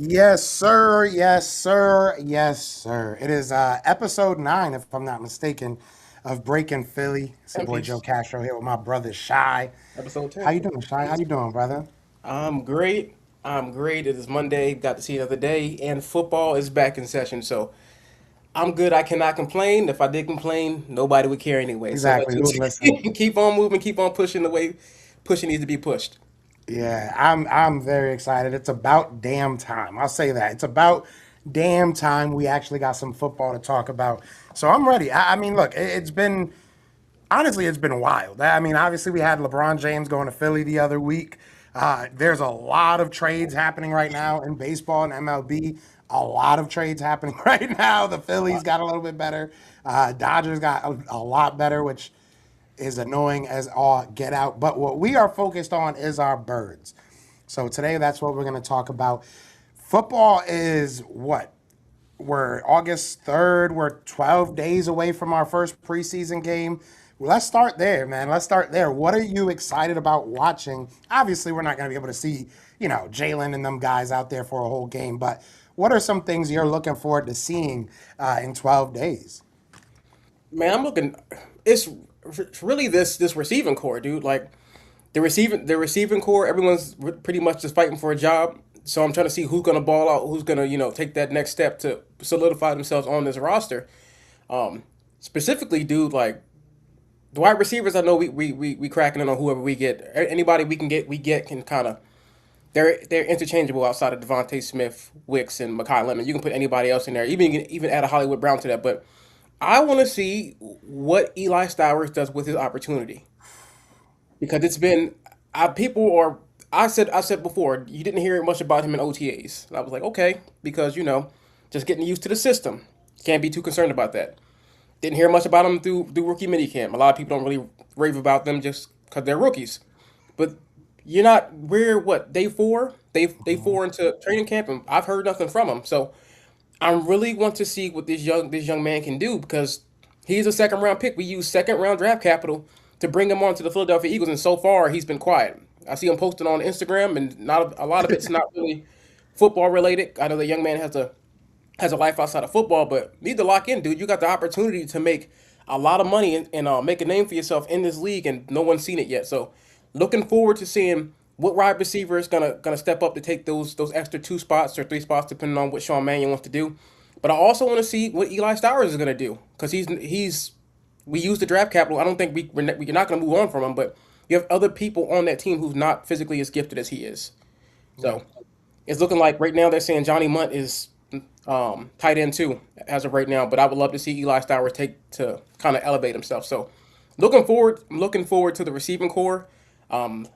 Yes, sir. Yes, sir. Yes, sir. It is episode 9, if I'm not mistaken, of Breaking Philly. It's your And boy Joe peace. Castro here with my brother Shy. Episode How 10. you doing, Shy? How Peace. you doing, brother? I'm great. I'm great. It is Monday. Got to see another day, and football is back in session. So I'm good. I cannot complain. If I did complain, nobody would care anyway. So let's Exactly. Who'd just listen? keep on moving, keep on pushing the way pushing needs to be pushed. Yeah, I'm very excited. It's about damn time. I'll say that. It's about damn time we actually got some football to talk about. So I'm ready. I mean, look, it's been honestly, it's been wild. I mean, obviously, we had LeBron James going to Philly the other week. There's a lot of trades happening right now in baseball and MLB. A lot of trades happening right now. The Phillies got a little bit better. Dodgers got a lot better, which is annoying as all get out. But what we are focused on is our birds. So today, that's what we're going to talk about. Football is what? We're August 3rd. We're 12 days away from our first preseason game. Well, let's start there, man. Let's start there. What are you excited about watching? Obviously, we're not going to be able to see, Jalen and them guys out there for a whole game, but what are some things you're looking forward to seeing in 12 days? Man, I'm looking. It's really this receiving core, dude. Like the receiving core, everyone's pretty much just fighting for a job. So I'm trying to see who's gonna ball out, who's gonna take that next step to solidify themselves on this roster. Specifically, dude, like the wide receivers, I know we cracking in on whoever we get. Anybody we get can kind of they're interchangeable outside of Devontae Smith, Wicks, and Mekhi Lemon. You can put anybody else in there, even add a Hollywood Brown to that. But I want to see what Eli Stowers does with his opportunity because it's been people or I said before you didn't hear much about him in OTAs. And I was like, okay, because just getting used to the system. Can't be too concerned about that. Didn't hear much about them through rookie minicamp. A lot of people don't really rave about them just because they're rookies. But you're not. We're what day four? Day four into training camp, and I've heard nothing from him. So I really want to see what this young man can do because he's a second round pick. We use second round draft capital to bring him on to the Philadelphia Eagles, and so far he's been quiet. I see him posting on Instagram, and not a lot of it's not really football related. I know the young man has a life outside of football, but need to lock in, dude. You got the opportunity to make a lot of money and make a name for yourself in this league, and no one's seen it yet. So, looking forward to seeing what wide receiver is gonna step up to take those extra 2 spots or 3 spots, depending on what Sean Mannion wants to do. But I also want to see what Eli Stowers is gonna do because he's we use the draft capital. I don't think we're not gonna move on from him, but you have other people on that team who's not physically as gifted as he is. So it's looking like right now they're saying Johnny Munt is tight end too as of right now. But I would love to see Eli Stowers take to kind of elevate himself. So looking forward to the receiving core.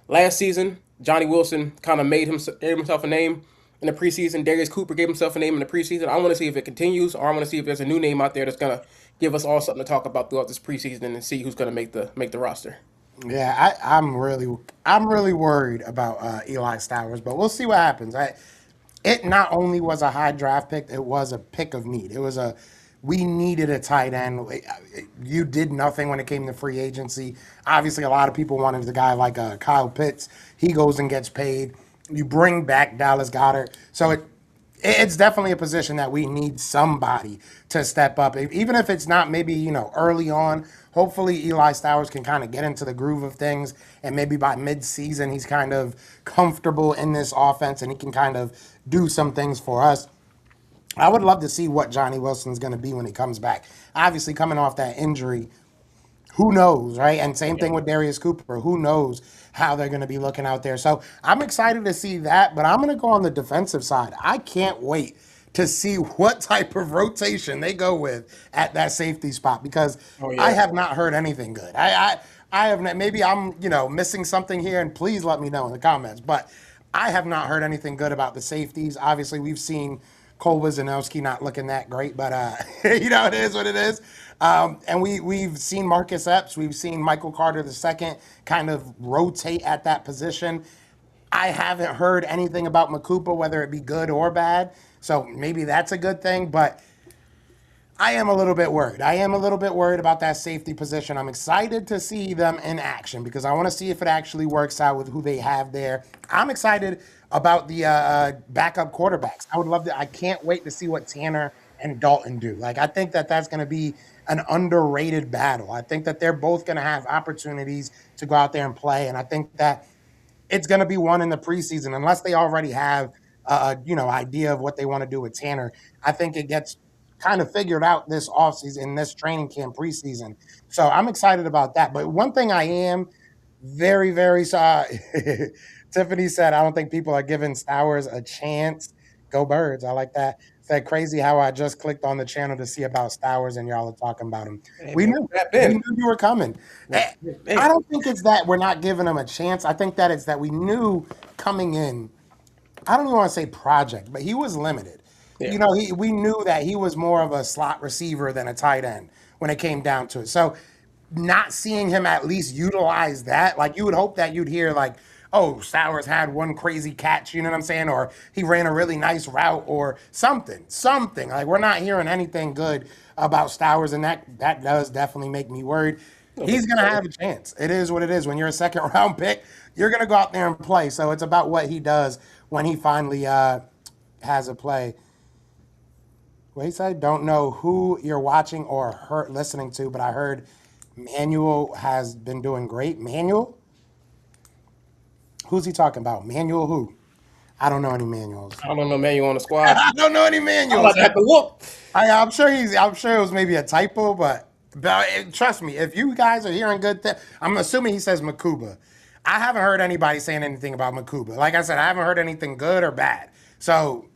Last season, Johnny Wilson kind of gave himself a name in the preseason. Darius Cooper gave himself a name in the preseason. I want to see if it continues, or I want to see if there's a new name out there that's gonna give us all something to talk about throughout this preseason and see who's gonna make the roster. Yeah, I'm really worried about Eli Stowers, but we'll see what happens. It not only was a high draft pick, it was a pick of need. We needed a tight end. You did nothing when it came to free agency. Obviously, a lot of people wanted the guy like Kyle Pitts. He goes and gets paid. You bring back Dallas Goddard, so it's definitely a position that we need somebody to step up. Even if it's not maybe, early on, hopefully Eli Stowers can kind of get into the groove of things. And maybe by mid-season, he's kind of comfortable in this offense and he can kind of do some things for us. I would love to see what Johnny Wilson's going to be when he comes back. Obviously, coming off that injury, who knows, right? And same thing with Darius Cooper. Who knows how they're going to be looking out there? So I'm excited to see that, but I'm going to go on the defensive side. I can't wait to see what type of rotation they go with at that safety spot because Oh I yeah. have not heard anything good. I have not, maybe I'm, missing something here, and please let me know in the comments, but I have not heard anything good about the safeties. Obviously, we've seen Cole Wiznowski not looking that great, but it is what it is. And we've seen Marcus Epps, we've seen Michael Carter II kind of rotate at that position. I haven't heard anything about Makupa, whether it be good or bad. So maybe that's a good thing, but I am a little bit worried. I am a little bit worried about that safety position. I'm excited to see them in action because I want to see if it actually works out with who they have there. I'm excited about the backup quarterbacks. I would love to. I can't wait to see what Tanner and Dalton do. Like, I think that that's going to be an underrated battle. I think that they're both going to have opportunities to go out there and play. And I think that it's going to be one in the preseason unless they already have idea of what they want to do with Tanner. I think it gets kind of figured out this offseason in this training camp preseason. So I'm excited about that. But one thing I am very, very sorry. Tiffany said, I don't think people are giving Stowers a chance. Go Birds. I like that. Said crazy how I just clicked on the channel to see about Stowers and y'all are talking about him. Hey We man, knew. tap We in. knew you were coming. Eh, I Hey. don't think it's that we're not giving him a chance. I think that it's that we knew coming in. I don't even want to say project, but he was limited. Yeah. We knew that he was more of a slot receiver than a tight end when it came down to it. So not seeing him at least utilize that, like you would hope that you'd hear like, oh, Sowers had one crazy catch, you know what I'm saying? Or he ran a really nice route or something. Something. Like we're not hearing anything good about Stowers, and that does definitely make me worried. Okay. He's gonna have a chance. It is what it is. When you're a second round pick, you're gonna go out there and play. So it's about what he does when he finally has a play. What he said, don't know who you're watching or listening to, but I heard Manuel has been doing great. Manuel? Who's he talking about? Manuel who? I don't know any manuals. I don't know, man. You on the squad? I don't know any I'm about manuals. to have to look. I'm sure I'm sure it was maybe a typo, but trust me, if you guys are hearing good things, I'm assuming he says Makuba. I haven't heard anybody saying anything about Makuba. Like I said, I haven't heard anything good or bad. So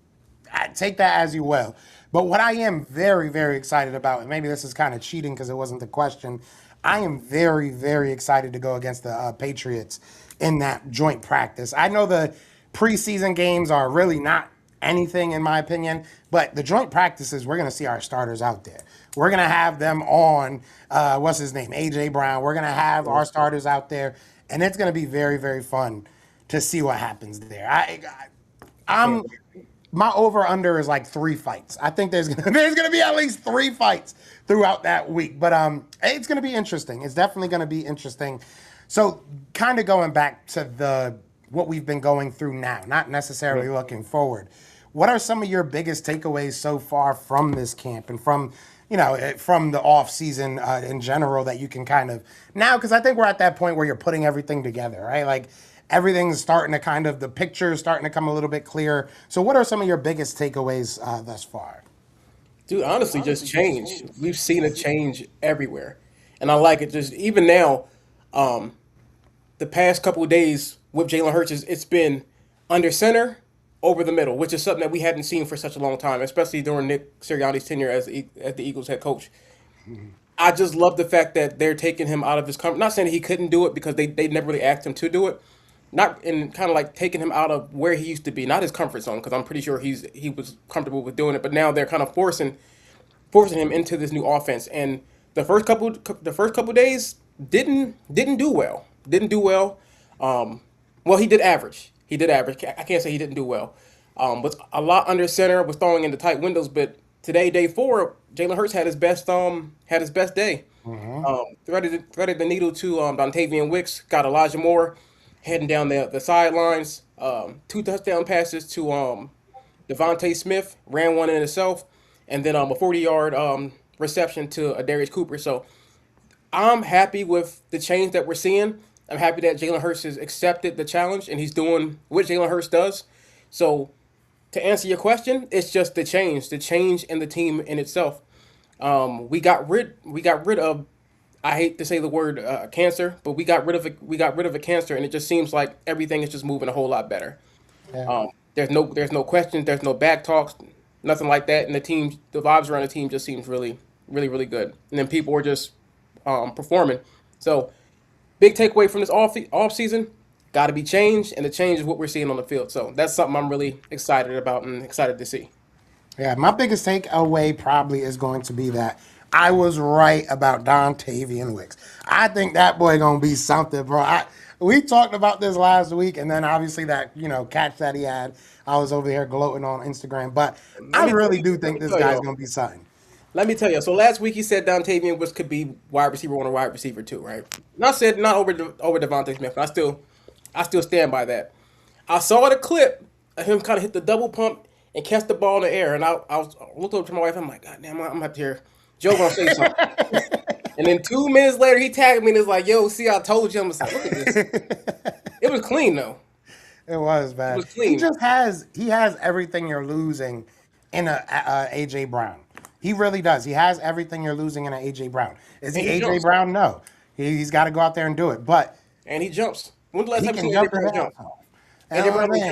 take that as you will. But what I am very, very excited about, and maybe this is kind of cheating because it wasn't the question, I am very, very excited to go against the Patriots in that joint practice. I know the preseason games are really not anything in my opinion, but the joint practices, we're going to see our starters out there. We're going to have them on, what's his name, AJ Brown. We're going to have our starters out there, and it's going to be very, very fun to see what happens there. I can't I'm my over under is like 3 fights. I think there's gonna be at least 3 fights throughout that week. But it's gonna be interesting. It's definitely gonna be interesting. So kind of going back to the what we've been going through now, not necessarily wait. looking forward. What are some of your biggest takeaways so far from this camp and from from the off season in general that you can kind of now? Because I think we're at that point where you're putting everything together, right? Like everything's starting to kind of the picture is starting to come a little bit clearer. So, what are some of your biggest takeaways thus far? Dude, honestly, just change. We've seen a change everywhere, and I like it. Just even now, um, the past couple of days with Jalen Hurts, it's been under center, over the middle, which is something that we hadn't seen for such a long time, especially during Nick Sirianni's tenure as the Eagles head coach. I just love the fact that they're taking him out of his comfort. Not saying that he couldn't do it because they never really asked him to do it. Not in kind of like taking him out of where he used to be, not his comfort zone, because I'm pretty sure he was comfortable with doing it. But now they're kind of forcing him into this new offense. And the first couple days didn't do well. Didn't do well. Well, he did average. He did average. I can't say he didn't do well. Was a lot under center, was throwing into tight windows. But today, day four, Jalen Hurts had his best day. Threaded the needle to Dontavian Wicks. Got Elijah Moore heading down the sidelines. Two touchdown passes to Devontae Smith. Ran one in itself, and then a 40-yard reception to Darius Cooper. So I'm happy with the change that we're seeing. I'm happy that Jalen Hurts has accepted the challenge and he's doing what Jalen Hurts does. So to answer your question, it's just the change in the team in itself. We got rid of I hate to say the word cancer, but we got rid of it. We got rid of a cancer, and it just seems like everything is just moving a whole lot better. Yeah. There's no questions, there's no back talks, nothing like that, and the vibes around the team just seems really, really, really good. And then people are just performing. So big takeaway from this off season, got to be changed, and the change is what we're seeing on the field. So that's something I'm really excited about and excited to see. Yeah, my biggest takeaway probably is going to be that I was right about Dontavian Wicks. I think that boy gonna be something, bro. We talked about this last week, and then obviously that catch that he had, I was over here gloating on Instagram. But Let I me really do let think me this tell guy's y'all. gonna be something. Let me tell you. So last week he said Dontavian Woods could be wide receiver one or wide receiver two, right? Not said not over Devontae Smith, but I still stand by that. I saw the clip of him kind of hit the double pump and catch the ball in the air, and I looked over to my wife. I'm like, God damn, I'm up here. Joe gonna say something. And then 2 minutes later, he tagged me and is like, Yo, see, I told you. I'm just like, look at this. It was clean though. It was It bad. was clean, He has everything you're losing in a AJ Brown. He really does. He has everything you're losing in an AJ Brown. Is and he he AJ jumps, Brown? No. He's got to go out there and do it. But and he jumps. When's the last he time you can seen AJ jump his Brown ass jump? off. And AJ I'm Brown don't saying,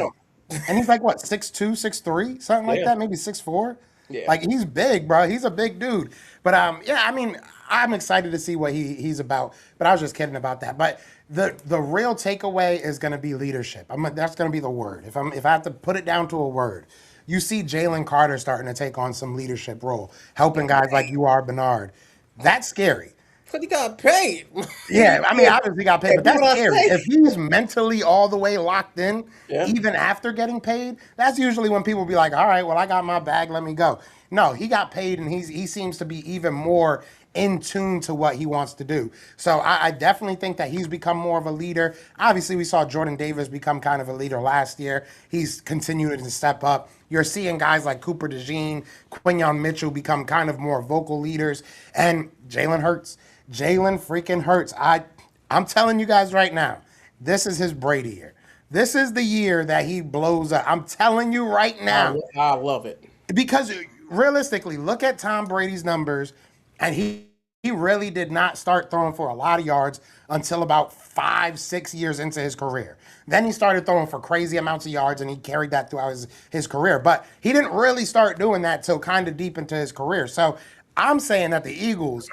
jump. and he's like what 6'2", 6'3", something like Yeah, that, maybe 6'4". yeah. Like he's big, bro. He's a big dude. But yeah, I mean, I'm excited to see what he's about. But I was just kidding about that. But the real takeaway is going to be leadership. That's going to be the word. If I have to put it down to a word, you see Jalen Carter starting to take on some leadership role, helping guys like you are Bernard. That's scary. Because he got paid. Yeah, I mean, obviously he got paid, Hey, but do what that's I scary. say. If he's mentally all the way locked in, Yeah. even after getting paid, that's usually when people be like, "All right, well, I got my bag, let me go." No, he got paid, and he seems to be even more in tune to what he wants to do. So I definitely think that he's become more of a leader. Obviously, we saw Jordan Davis become kind of a leader last year. He's continuing to step up. You're seeing guys like Cooper DeJean, Quinyon Mitchell become kind of more vocal leaders, and Jalen Hurts. Jalen freaking Hurts. I'm telling you guys right now, this is his Brady year. This is the year that he blows up. I'm telling you right now. I love it. Because realistically, look at Tom Brady's numbers, and he really did not start throwing for a lot of yards until about 5, 6 years into his career. Then he started throwing for crazy amounts of yards, and he carried that throughout his career. But he didn't really start doing that till kind of deep into his career. So I'm saying that the Eagles,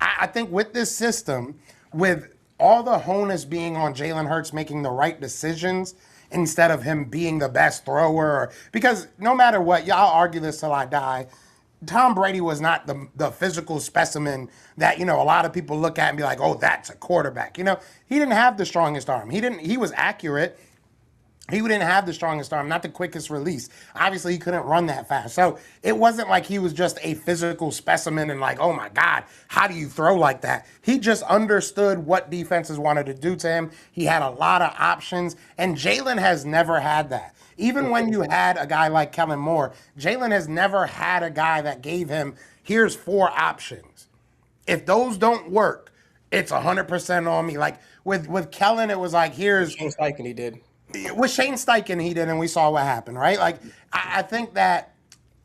I think with this system, with all the onus being on Jalen Hurts making the right decisions instead of him being the best thrower, because no matter what, y'all argue this till I die. Tom Brady was not the physical specimen that a lot of people look at and be like, oh, that's a quarterback. He didn't have the strongest arm. He was accurate. He didn't have the strongest arm, not the quickest release. Obviously, he couldn't run that fast. So it wasn't like he was just a physical specimen and like, oh my God, how do you throw like that? He just understood what defenses wanted to do to him. He had a lot of options, and Jalen has never had that. Even when you had a guy like Kellen Moore, Jalen has never had a guy that gave him, here's 4 options. If those don't work, it's 100% on me. Like with Kellen, it was like, here's Shane Steichen, he did. with Shane Steichen, he did, and we saw what happened, right? Like, I think that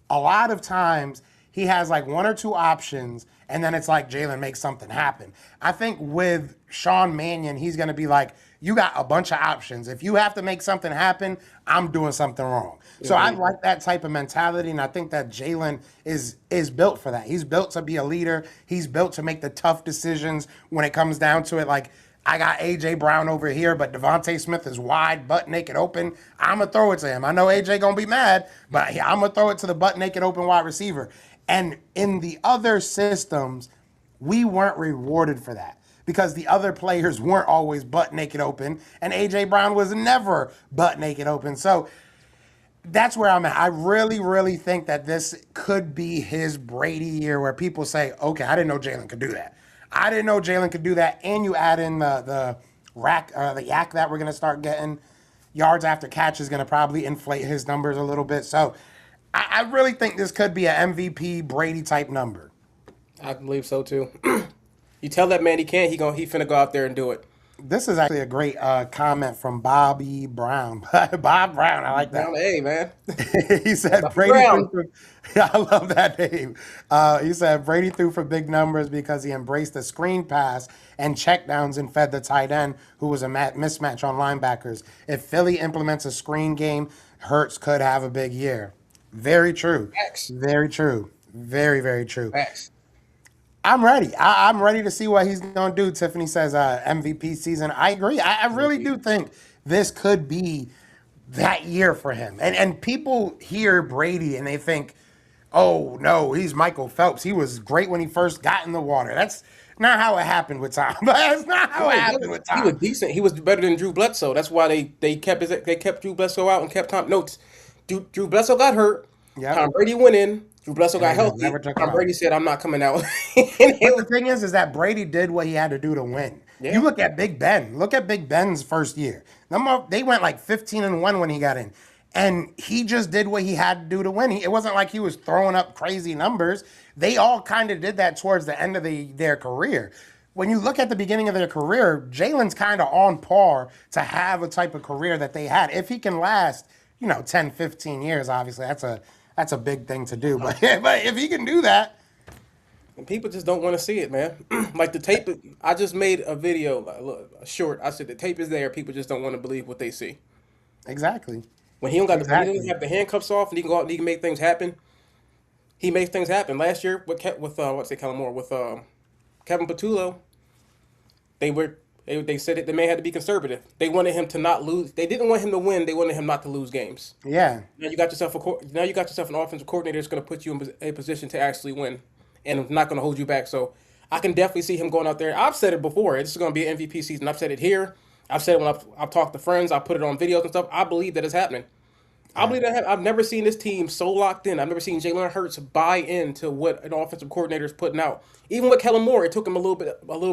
a lot of times he has like 1 or 2 options, and then it's like Jalen makes something happen. I think with Sean Mannion, he's going to be like, you got a bunch of options. If you have to make something happen, I'm doing something wrong. So I like that type of mentality, and I think that Jalen is built for that. He's built to be a leader. He's built to make the tough decisions when it comes down to it. Like, I got AJ Brown over here, but Devontae Smith is wide, butt naked open. I'm gonna throw it to him. I know AJ gonna be mad, but I'm gonna throw it to the butt naked open wide receiver. And in the other systems, we weren't rewarded for that because the other players weren't always butt naked open, and AJ Brown was never butt naked open. So that's where I'm at. I really, really think that this could be his Brady year where people say, okay, I didn't know Jalen could do that. I didn't know Jalen could do that. And you add in the yak that we're going to start getting. Yards after catch is going to probably inflate his numbers a little bit. So I really think this could be an MVP Brady type number. I believe so too. You tell that man he can't, he finna go out there and do it. This is actually a great comment from Bobby Brown. Bob Brown, I like that. Brown, hey man, He said Buffy Brady threw Brown. for. I love that name. He said Brady threw for big numbers because he embraced the screen pass and checkdowns and fed the tight end, who was a mismatch on linebackers. If Philly implements a screen game, Hurts could have a big year. Very true. Facts, Very true. Very, very true. facts. I'm ready. I'm ready to see what he's going to do. Tiffany says MVP season. I agree. I really do think this could be that year for him. And people hear Brady and they think, oh no, he's Michael Phelps. He was great when he first got in the water. That's not how it happened with Tom. That's not how it Right, happened with he was Tom. decent. He was better than Drew Bledsoe. That's why they kept Drew Bledsoe out and kept Tom notes. Drew Bledsoe got hurt. Yep. Tom Brady went in. Drew Bledsoe There got you go. healthy. Never took him Tom out. Brady said, "I'm not coming out." But the thing is that Brady did what he had to do to win. You Yeah, look at Big Ben. Look at Big Ben's first year. They went like 15-1 when he got in, and he just did what he had to do to win. It wasn't like he was throwing up crazy numbers. They all kind of did that towards the end of their career. When you look at the beginning of their career, Jalen's kind of on par to have a type of career that they had. If he can last, 10, 15 years, obviously that's a big thing to do. But but if he can do that, and people just don't want to see it, man. Like the tape. I just made a video, like, look, a short. I said the tape is there. People just don't want to believe what they see. exactly. When he doesn't Exactly. have the handcuffs off and he can go out and he can make things happen. He makes things happen. Last year with what's it, Kellen Moore with Kevin Patullo, they said that the man had to be conservative. They wanted him to not lose. They didn't want him to win. They wanted him not to lose games. Yeah, Now you got yourself an offensive coordinator that's going to put you in a position to actually win, and not going to hold you back. So I can definitely see him going out there. I've said it before. It's going to be an MVP season. I've said it here. I've said it when I've talked to friends. I put it on videos and stuff. I believe that it's happening. I yeah, believe that I've never seen this team so locked in. I've never seen Jalen Hurts buy into what an offensive coordinator is putting out. Even with Kellen Moore, it took him a little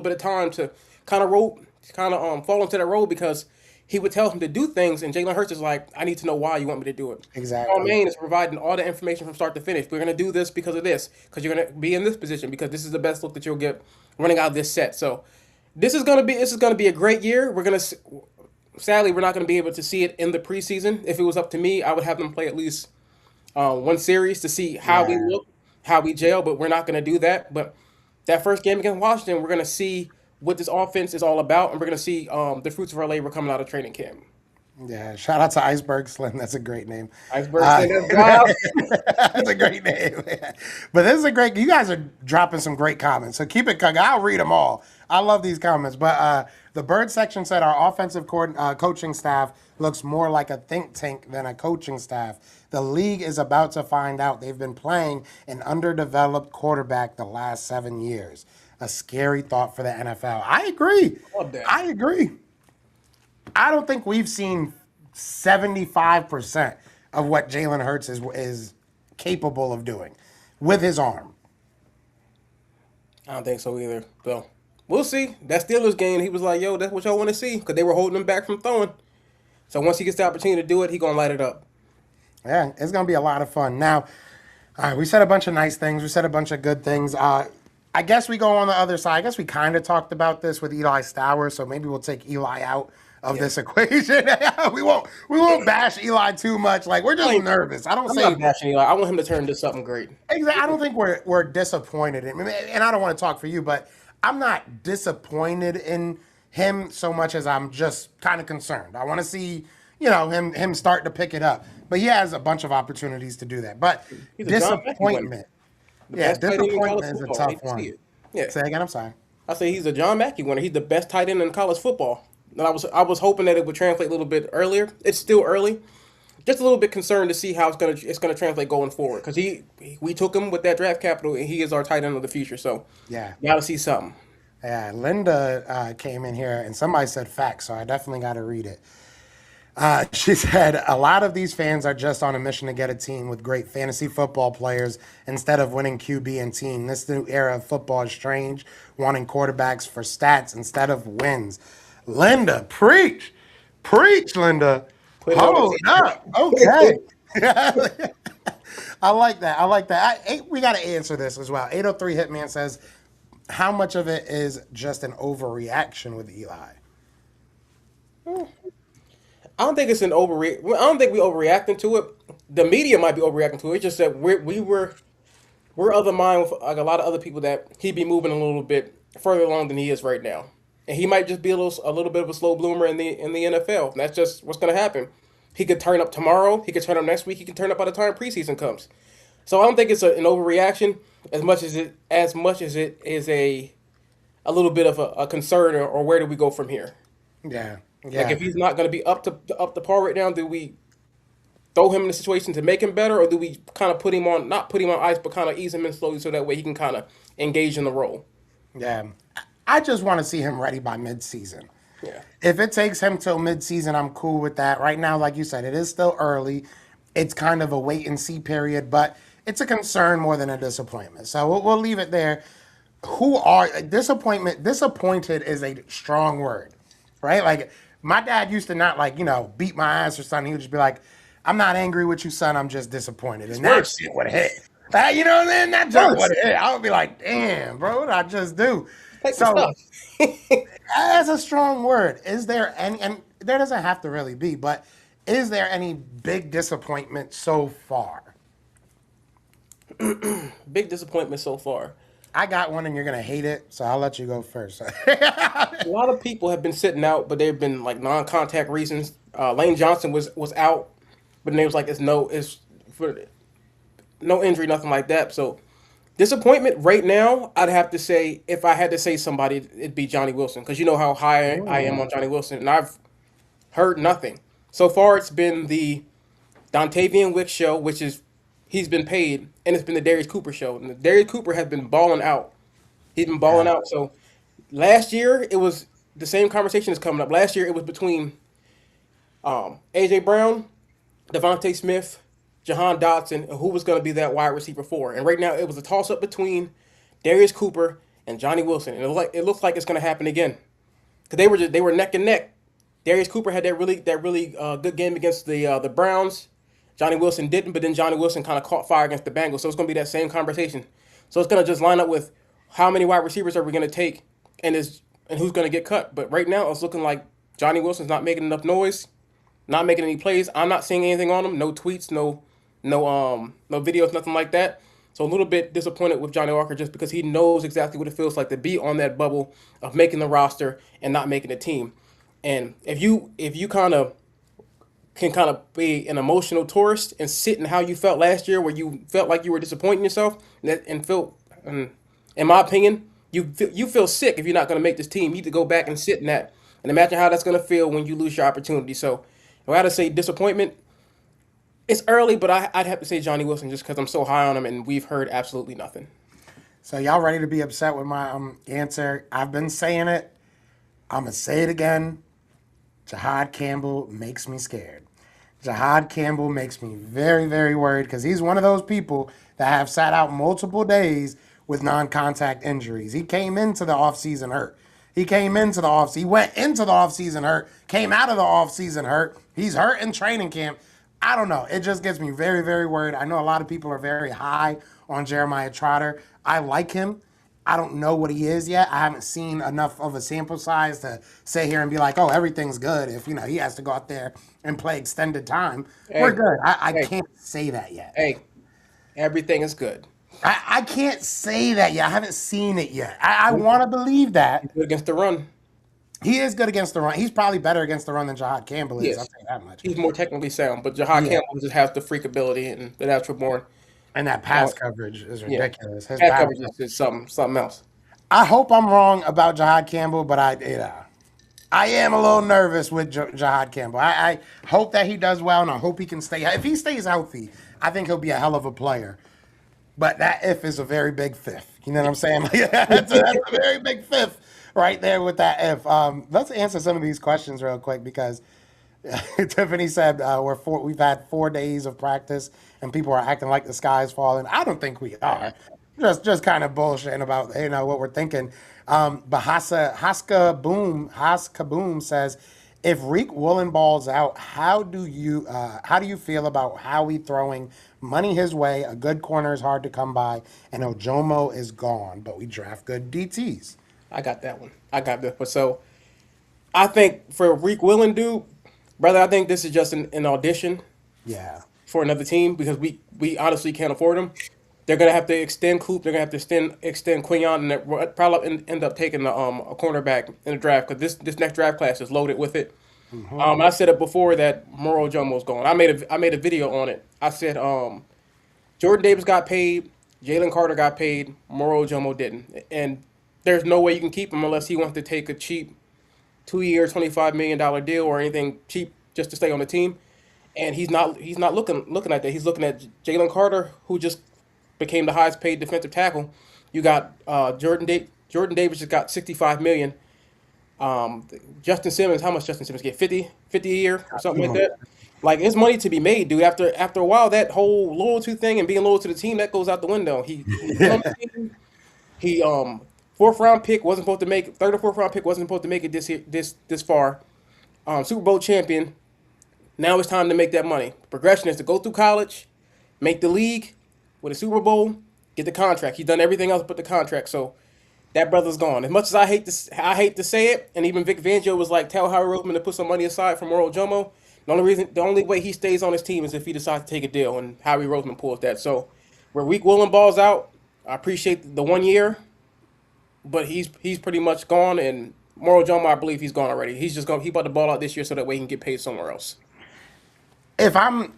bit of time to fall into that role because he would tell him to do things, and Jalen Hurts is like, I need to know why you want me to do it. Sean exactly. Maine is providing all the information from start to finish. We're gonna do this because of this, because you're gonna be in this position, because this is the best look that you'll get running out of this set. So this is gonna be a great year. Sadly, we're not going to be able to see it in the preseason. If it was up to me, I would have them play at least one series to see how we Yeah, look, how we gel, but we're not going to do that. But that first game against Washington, we're going to see what this offense is all about, and we're going to see the fruits of our labor coming out of training camp. yeah. Shout out to Iceberg Slim. That's a great name. Iceberg Uh, said that's wild. that's a great name. But this is a great. You guys are dropping some great comments, so keep it coming. I'll read them all. I love these comments. But the bird section said our offensive coaching staff looks more like a think tank than a coaching staff. The league is about to find out. They've been playing an underdeveloped quarterback the last 7 years. A scary thought for the NFL. I agree. Love that. I agree. I don't think we've seen 75% of what Jalen Hurts is capable of doing with his arm. I don't think so either. So we'll see. That Steelers game, he was like, "Yo, that's what y'all want to see," because they were holding him back from throwing. So once he gets the opportunity to do it, he gonna light it up. Yeah, it's going to be a lot of fun. Now, we said a bunch of nice things. We said a bunch of good things. I guess we go on the other side. I guess we kind of talked about this with Eli Stowers, so maybe we'll take Eli out of Yeah. this equation. we won't bash Eli too much. Like we're just I nervous. I don't I'm not say bashing Eli. I want him to turn into something great. exactly. I don't think we're disappointed in, and I don't want to talk for you, but I'm not disappointed in him so much as I'm just kind of concerned. I want to see, him start to pick it up. But he has a bunch of opportunities to do that. But He's a John Mackey winner. disappointment, The yeah, best tight end in college disappointment is a football. I tough hate to see one. it. Yeah, Say again. I'm sorry. I say he's a John Mackey winner. He's the best tight end in college football. And I was hoping that it would translate a little bit earlier. It's still early. Just a little bit concerned to see how it's gonna translate going forward because we took him with that draft capital and he is our tight end of the future. So Yeah, got to see something. yeah. Linda came in here and somebody said facts, so I definitely got to read it. She said, a lot of these fans are just on a mission to get a team with great fantasy football players instead of winning QB and team. This new era of football is strange, wanting quarterbacks for stats instead of wins. Linda, preach. Preach, Linda. Put it on Hold up. the Okay. I like that. I like that. We got to answer this as well. 803 Hitman says, how much of it is just an overreaction with Eli? I don't think it's an overre. I don't think we overreacting to it. The media might be overreacting to it. It's just that we're of the mind with like a lot of other people that he'd be moving a little bit further along than he is right now, and he might just be a little bit of a slow bloomer in the NFL. And that's just what's going to happen. He could turn up tomorrow. He could turn up next week. He can turn up by the time preseason comes. So I don't think it's an overreaction as much as it is a little bit of a concern, or where do we go from here? Yeah, Like yeah. if he's not going to be up to par right now, do we throw him in a situation to make him better, or do we kind of put him on, not put him on ice, but kind of ease him in slowly so that way he can kind of engage in the role? Yeah. I just want to see him ready by midseason. Yeah. If it takes him till midseason, I'm cool with that. Right now, like you said, it is still early. It's kind of a wait and see period, but it's a concern more than a disappointment. So we'll leave it there. Who are disappointment? Disappointed is a strong word, right? Like my dad used to not like, beat my ass or something. He would just be like, I'm not angry with you, son. I'm just disappointed. It's And that worse. shit would hit. You know what I mean? That junk would Worse. hit. I would be like, damn, bro, what did I just do? Take my So stuff. that's a strong word. Is there any, and there doesn't have to really be, but is there any big disappointment so far? Big disappointment so far. I got one and you're going to hate it, so I'll let you go first. A lot of people have been sitting out, but they've been like non-contact reasons. Lane Johnson was out, but it was like it's for no injury, nothing like that. So disappointment right now, I'd have to say, if I had to say somebody, it'd be Johnny Wilson, because you know how high I am Ooh, on Johnny Wilson, and I've heard nothing so far. It's been the Dontavian Wick show, which is he's been paid, and it's been the Darius Cooper show, and the Darius Cooper has been balling out. He's been balling yeah, out. So last year it was the same conversation is coming up. Last year it was between AJ Brown, Devontae Smith, Jahan Dotson, and who was going to be that wide receiver four. And right now it was a toss up between Darius Cooper and Johnny Wilson, and it looks like it's going to happen again, because they were neck and neck. Darius Cooper had that really good game against the Browns. Johnny Wilson didn't, but then Johnny Wilson kind of caught fire against the Bengals. So it's going to be that same conversation. So it's going to just line up with how many wide receivers are we going to take, and who's going to get cut. But right now it's looking like Johnny Wilson's not making enough noise, not making any plays. I'm not seeing anything on him. No tweets, no videos, nothing like that. So a little bit disappointed with Johnny Walker, just because he knows exactly what it feels like to be on that bubble of making the roster and not making the team. And if you kind of be an emotional tourist and sit in how you felt last year, where you felt like you were disappointing yourself, and felt, in my opinion, you feel sick if you're not going to make this team. You need to go back and sit in that and imagine how that's going to feel when you lose your opportunity. So if I had to say disappointment, it's early, but I'd have to say Johnny Wilson, just because I'm so high on him and we've heard absolutely nothing. so y'all ready to be upset with my answer? I've been saying it. I'm going to say it again. Jahad Campbell makes me scared. Jahad Campbell makes me very, very worried because he's one of those people that have sat out multiple days with non-contact injuries. He came into the offseason hurt. He went into the offseason hurt, came out of the offseason hurt. He's hurt in training camp. I don't know. It just gets me very, very worried. I know a lot of people are very high on Jeremiah Trotter. I like him. I don't know what he is yet. I haven't seen enough of a sample size to sit here and be like, oh, everything's good. If he has to go out there and play extended time, we're Hey, good. I hey, can't say that yet. hey, everything is good. I can't say that yet. I haven't seen it yet. I want to believe that Good against the run. he is good against the run. He's probably better against the run than Jahad Campbell is. I'll Yes, tell you that much. he's more technically sound, but Jahad Yeah. Campbell just has the freak ability and the natural born. And that Uh, pass coverage is yeah, ridiculous. His pass pass. coverage is something else. I hope I'm wrong about Jahad Campbell, but I am a little nervous with Jahad Campbell. I hope that he does well, and I hope he can stay. If he stays healthy, I think he'll be a hell of a player. But that if is a very big fifth. You know what I'm saying? Like, that's a very big fifth right there with that if. Let's answer some of these questions real quick because Tiffany said we've had 4 days of practice and people are acting like the sky's falling. I don't think we are. Just kind of bullshitting about what we're thinking. But Haska Boom says, if Reek Woolen balls out, how do you feel about Howie throwing money his way? A good corner is hard to come by, and Ojomo is gone, but we draft good DTs. I got that one. I got this one. So I think for Reek Willing, dude, brother, I think this is just an audition Yeah. for another team because we honestly can't afford him. They're gonna have to extend Coop. They're gonna have to extend Quinion, and they'll probably end up taking a cornerback in the draft because this next draft class is loaded with it. Hmm. I said it before that Moro Jumbo's gone. I made a video on it. I said Jordan Davis got paid, Jalen Carter got paid, Moro Jumbo didn't, and there's no way you can keep him unless he wants to take a cheap 2 year, $25 million deal or anything cheap just to stay on the team. And he's not looking at that. He's looking at Jalen Carter, who just became the highest paid defensive tackle. You got Jordan Davis just got 65 million. Justin Simmons, how much Justin Simmons get? 50 a year or something like that. Like it's money to be made, dude. After a while, that whole loyalty thing and being loyal to the team that goes out the window. He's been on the team. He fourth round pick wasn't supposed to make third or fourth round pick wasn't supposed to make it this far. Super Bowl champion. Now it's time to make that money. Progression is to go through college, make the league, with a Super Bowl, get the contract. He's done everything else but the contract. So that brother's gone. As much as I hate to say it, and even Vic Fangio was like, tell Howie Roseman to put some money aside for Earl Jomo. The only way he stays on his team is if he decides to take a deal, and Howie Roseman pulls that. So where Week Willing balls out, I appreciate the 1 year, but he's pretty much gone. And Moral Jomo, I believe he's gone already. He's just going. He bought the ball out this year so that way he can get paid somewhere else. If I'm,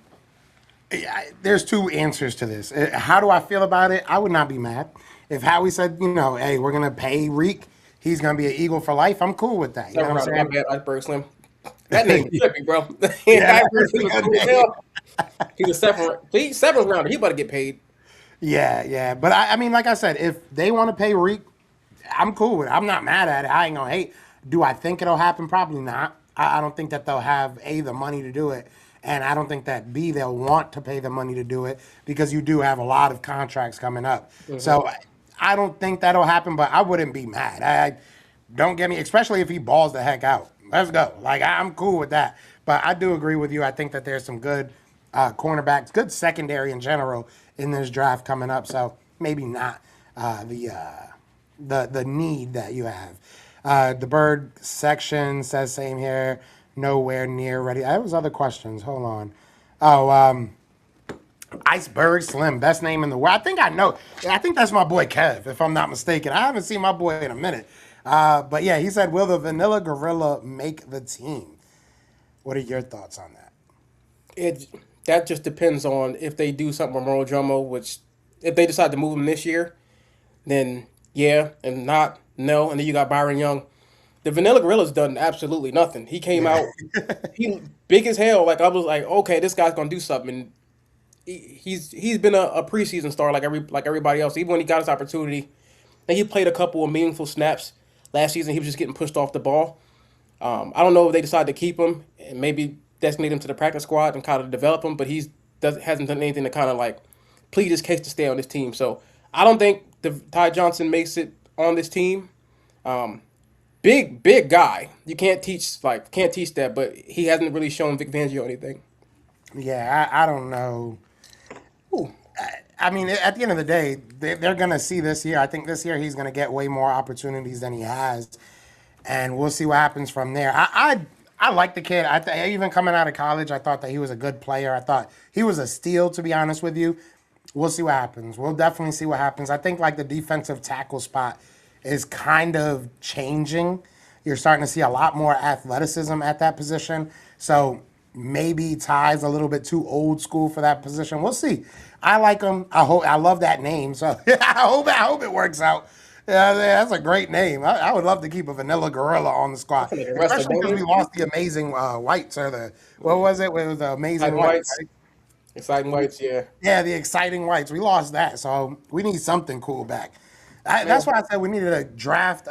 there's two answers to this. How do I feel about it? I would not be mad if Howie said, hey, we're gonna pay Reek. He's gonna be an Eagle for life. I'm cool with that. You know Seven what I'm rounder, my saying? bad, Iceberg Slim. That name is trippy, bro. Yeah, Iceberg that's a Slim is good cool as name. hell. He's a seventh rounder. He about to get paid. Yeah, yeah. But I mean, like I said, if they want to pay Reek, I'm cool with it. I'm not mad at it. I ain't gonna hate. Do I think it'll happen? Probably not. I don't think that they'll have A, the money to do it. And I don't think that B, they'll want to pay the money to do it because you do have a lot of contracts coming up. So I don't think that'll happen, but I wouldn't be mad. Don't get me, especially if he balls the heck out. Let's go. Like, I'm cool with that. But I do agree with you. I think that there's some good cornerbacks, good secondary in general in this draft coming up. So maybe not the need that you have. The bird section says same here, nowhere near ready. I have other questions. Hold on. Oh, Iceberg Slim, best name in the world. I think I know. I think that's my boy Kev, if I'm not mistaken. I haven't seen my boy in a minute. But yeah, he said, "Will the Vanilla Gorilla make the team?" What are your thoughts on that? It that just depends on if they do something with Moral Jomo, which if they decide to move him this year, then yeah, and not no. And then you got Byron Young. The Vanilla Gorilla's done absolutely nothing. He came Yeah. out, he big as hell. Like I was like, okay, this guy's gonna do something. And he's been a preseason star like everybody else. Even when he got his opportunity, and he played a couple of meaningful snaps last season. He was just getting pushed off the ball. I don't know if they decided to keep him and maybe designate him to the practice squad and kind of develop him, but hasn't done anything to kind of like plead his case to stay on this team. So I don't think Ty Johnson makes it on this team. Big guy. You can't teach that, but he hasn't really shown Vic Fangio anything. Yeah, I don't know. Ooh, I mean, at the end of the day, they're going to see this year. I think this year he's going to get way more opportunities than he has, and we'll see what happens from there. I like the kid. Even coming out of college, I thought that he was a good player. I thought he was a steal, to be honest with you. We'll see what happens. We'll definitely see what happens. I think like the defensive tackle spot is kind of changing. You're starting to see a lot more athleticism at that position. So maybe Ty's a little bit too old school for that position. We'll see. I like him. I love that name. So I hope it works out. Yeah, that's a great name. I would love to keep a vanilla gorilla on the squad, like a wrestler, especially don't because we you? lost the amazing whites or the what was it? It was the amazing Exciting whites, whites. right? Exciting whites, yeah. Yeah, the exciting whites. We lost that, so we need something cool back. That's Man, why I said we needed to draft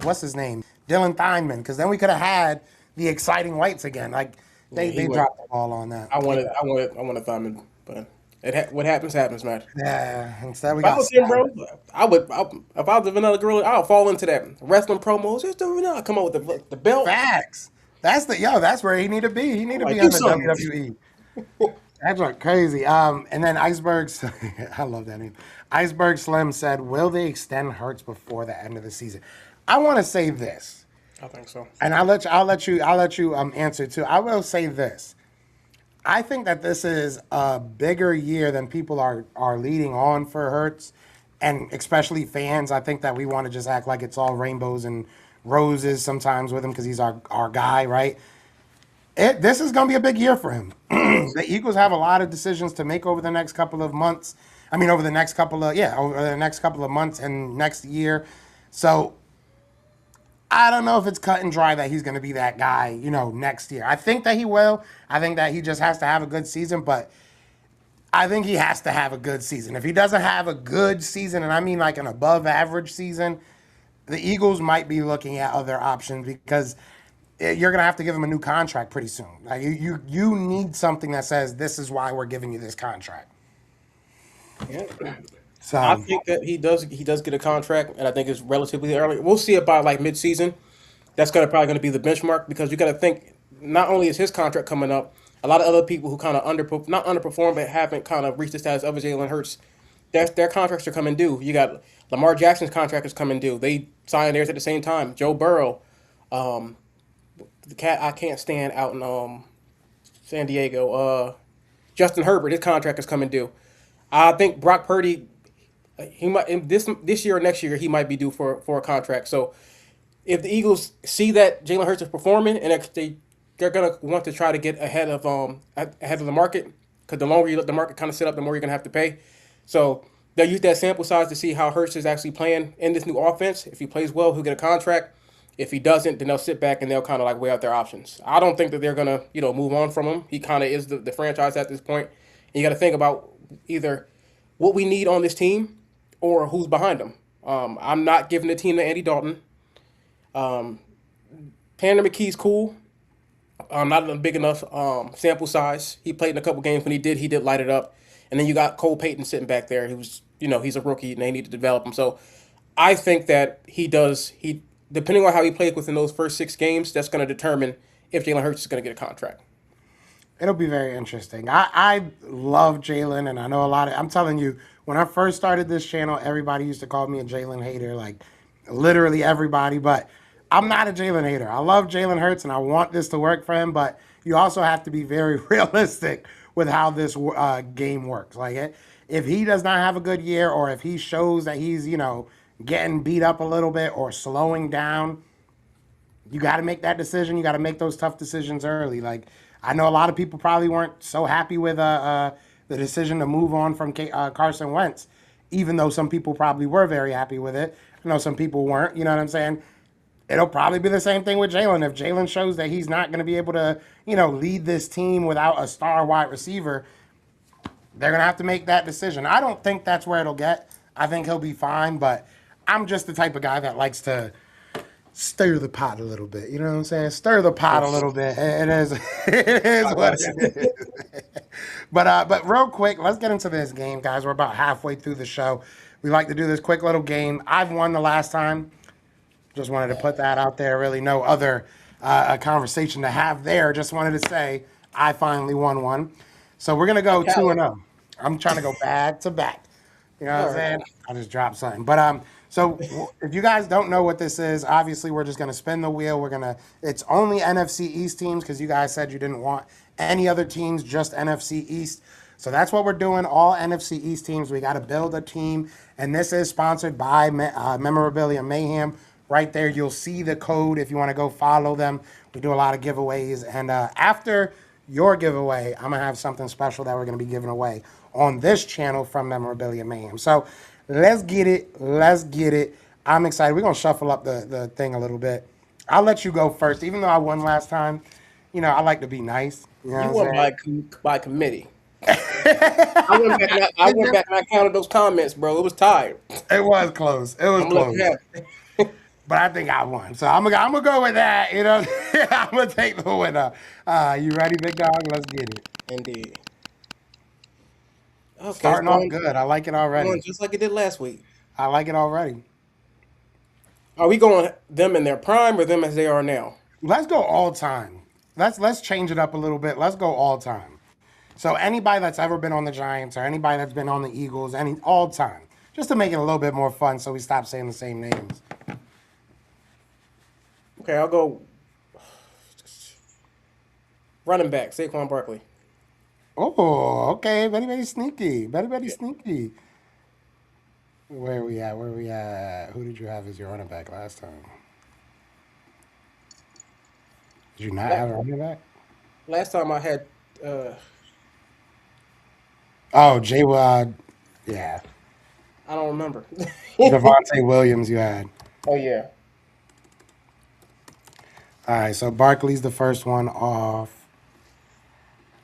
what's his name, Dylan Theinman, because then we could have had the exciting whites again. Like yeah, he they went. dropped the ball on that. I wanted Thurman, but what happens, man. Yeah, instead we If I got was him, stabbed. bro, if I was the Vanilla Gorilla, I'll fall into that wrestling promos. It's the Vanilla. Come on with the belt. Facts. That's where he need to be. He need to Like be do on the something. WWE. That's like crazy. And then Icebergs, I love that name. Iceberg Slim said, "Will they extend Hurts before the end of the season?" I want to say this. I think so. And I'll let you answer too. I will say this. I think that this is a bigger year than people are leading on for Hertz, and especially fans. I think that we want to just act like it's all rainbows and roses sometimes with him because he's our guy, right? This is going to be a big year for him. It is. The Eagles have a lot of decisions to make over the next couple of months. I mean, over the next couple of over the next couple of months and next year. So I don't know if it's cut and dry that he's going to be that guy, next year. I think that he will. I think that he just has to have a good season, but I think he has to have a good season. If he doesn't have a good season, and I mean like an above average season, the Eagles might be looking at other options because you're going to have to give him a new contract pretty soon. Like you need something that says this is why we're giving you this contract. Yeah. I So think that he does get a contract, and I think it's relatively early. We'll see about like mid-season. That's probably gonna be the benchmark because you got to think not only is his contract coming up, a lot of other people who kind of not underperform but haven't kind of reached the status of a Jalen Hurts, their contracts are coming due. You got Lamar Jackson's contract is coming due. They signed theirs at the same time. Joe Burrow, the cat I can't stand out in San Diego. Justin Herbert, his contract is coming due. I think Brock Purdy, he might in this year or next year he might be due for a contract. So if the Eagles see that Jalen Hurts is performing and they're gonna want to try to get ahead of the market because the longer you let the market kind of sit up, the more you're gonna have to pay. So they'll use that sample size to see how Hurts is actually playing in this new offense. If he plays well, he'll get a contract. If he doesn't, then they'll sit back and they'll kind of like weigh out their options. I don't think that they're gonna move on from him. He kind of is the franchise at this point. And you got to think about either what we need on this team or who's behind him. I'm not giving the team to Andy Dalton. Tanner McKee's cool. Not a big enough sample size. He played in a couple games. When he did light it up. And then you got Cole Payton sitting back there. He was, he's a rookie and they need to develop him. So I think that he does. He depending on how he plays within those first 6 games, that's going to determine if Jalen Hurts is going to get a contract. it'll be very interesting. I love Jalen, and I know a lot of. I'm telling you, when I first started this channel, everybody used to call me a Jalen hater, like literally everybody. But I'm not a Jalen hater. I love Jalen Hurts, and I want this to work for him. But you also have to be very realistic with how this game works. Like, if he does not have a good year, or if he shows that he's getting beat up a little bit or slowing down, you got to make that decision. You got to make those tough decisions early. Like, I know a lot of people probably weren't so happy with the decision to move on from Carson Wentz, even though some people probably were very happy with it. I know some people weren't. You know what I'm saying? It'll probably be the same thing with Jalen. If Jalen shows that he's not going to be able to, lead this team without a star wide receiver, they're going to have to make that decision. I don't think that's where it'll get. I think he'll be fine, but I'm just the type of guy that likes to stir the pot a little bit. You know what I'm saying? Stir the pot a little bit. It is, it is I what got you. it is. But real quick, let's get into this game, guys. We're about halfway through the show. We like to do this quick little game. I've won the last time. Just wanted to put that out there. Really, no other conversation to have there. Just wanted to say I finally won one. So we're gonna go two Cali. and zero. I'm trying to go back to back. You know what All I'm right. saying? I just dropped something. But if you guys don't know what this is, obviously we're just gonna spin the wheel. It's only NFC East teams because you guys said you didn't want any other teams, just NFC East. So that's what we're doing. All NFC East teams. We got to build a team, and this is sponsored by Memorabilia Mayhem. Right there, you'll see the code if you want to go follow them. We do a lot of giveaways, and after your giveaway, I'm gonna have something special that we're gonna be giving away on this channel from Memorabilia Mayhem. So let's get it. Let's get it. I'm excited. We're gonna shuffle up the thing a little bit. I'll let you go first, even though I won last time. I like to be nice. You know what You I'm won saying? by committee. I went back and I counted those comments, bro. It was tied. It was close. It was I'm gonna let close. you have it. But I think I won. So I'm gonna go with that. I'm gonna take the winner. You ready, big dog? Let's get it. Indeed. Okay, it's Starting off going, good. I like it going already. just like it did last week. I like it already. Are we going them in their prime or them as they are now? Let's go all time. Let's change it up a little bit. Let's go all time. So anybody that's ever been on the Giants or anybody that's been on the Eagles, any all time, just to make it a little bit more fun, so we stop saying the same names. Okay, I'll go running back. Saquon Barkley. Oh, okay. Very, very sneaky. Very, very sneaky. Where we at? Where we at? Who did you have as your running back last time? Did you not La- have a running back? Last time I had, uh, Oh, Jay Wadd. Yeah. I don't remember. Devontae Williams, you had. Oh yeah. All right, so Barkley's the first one off.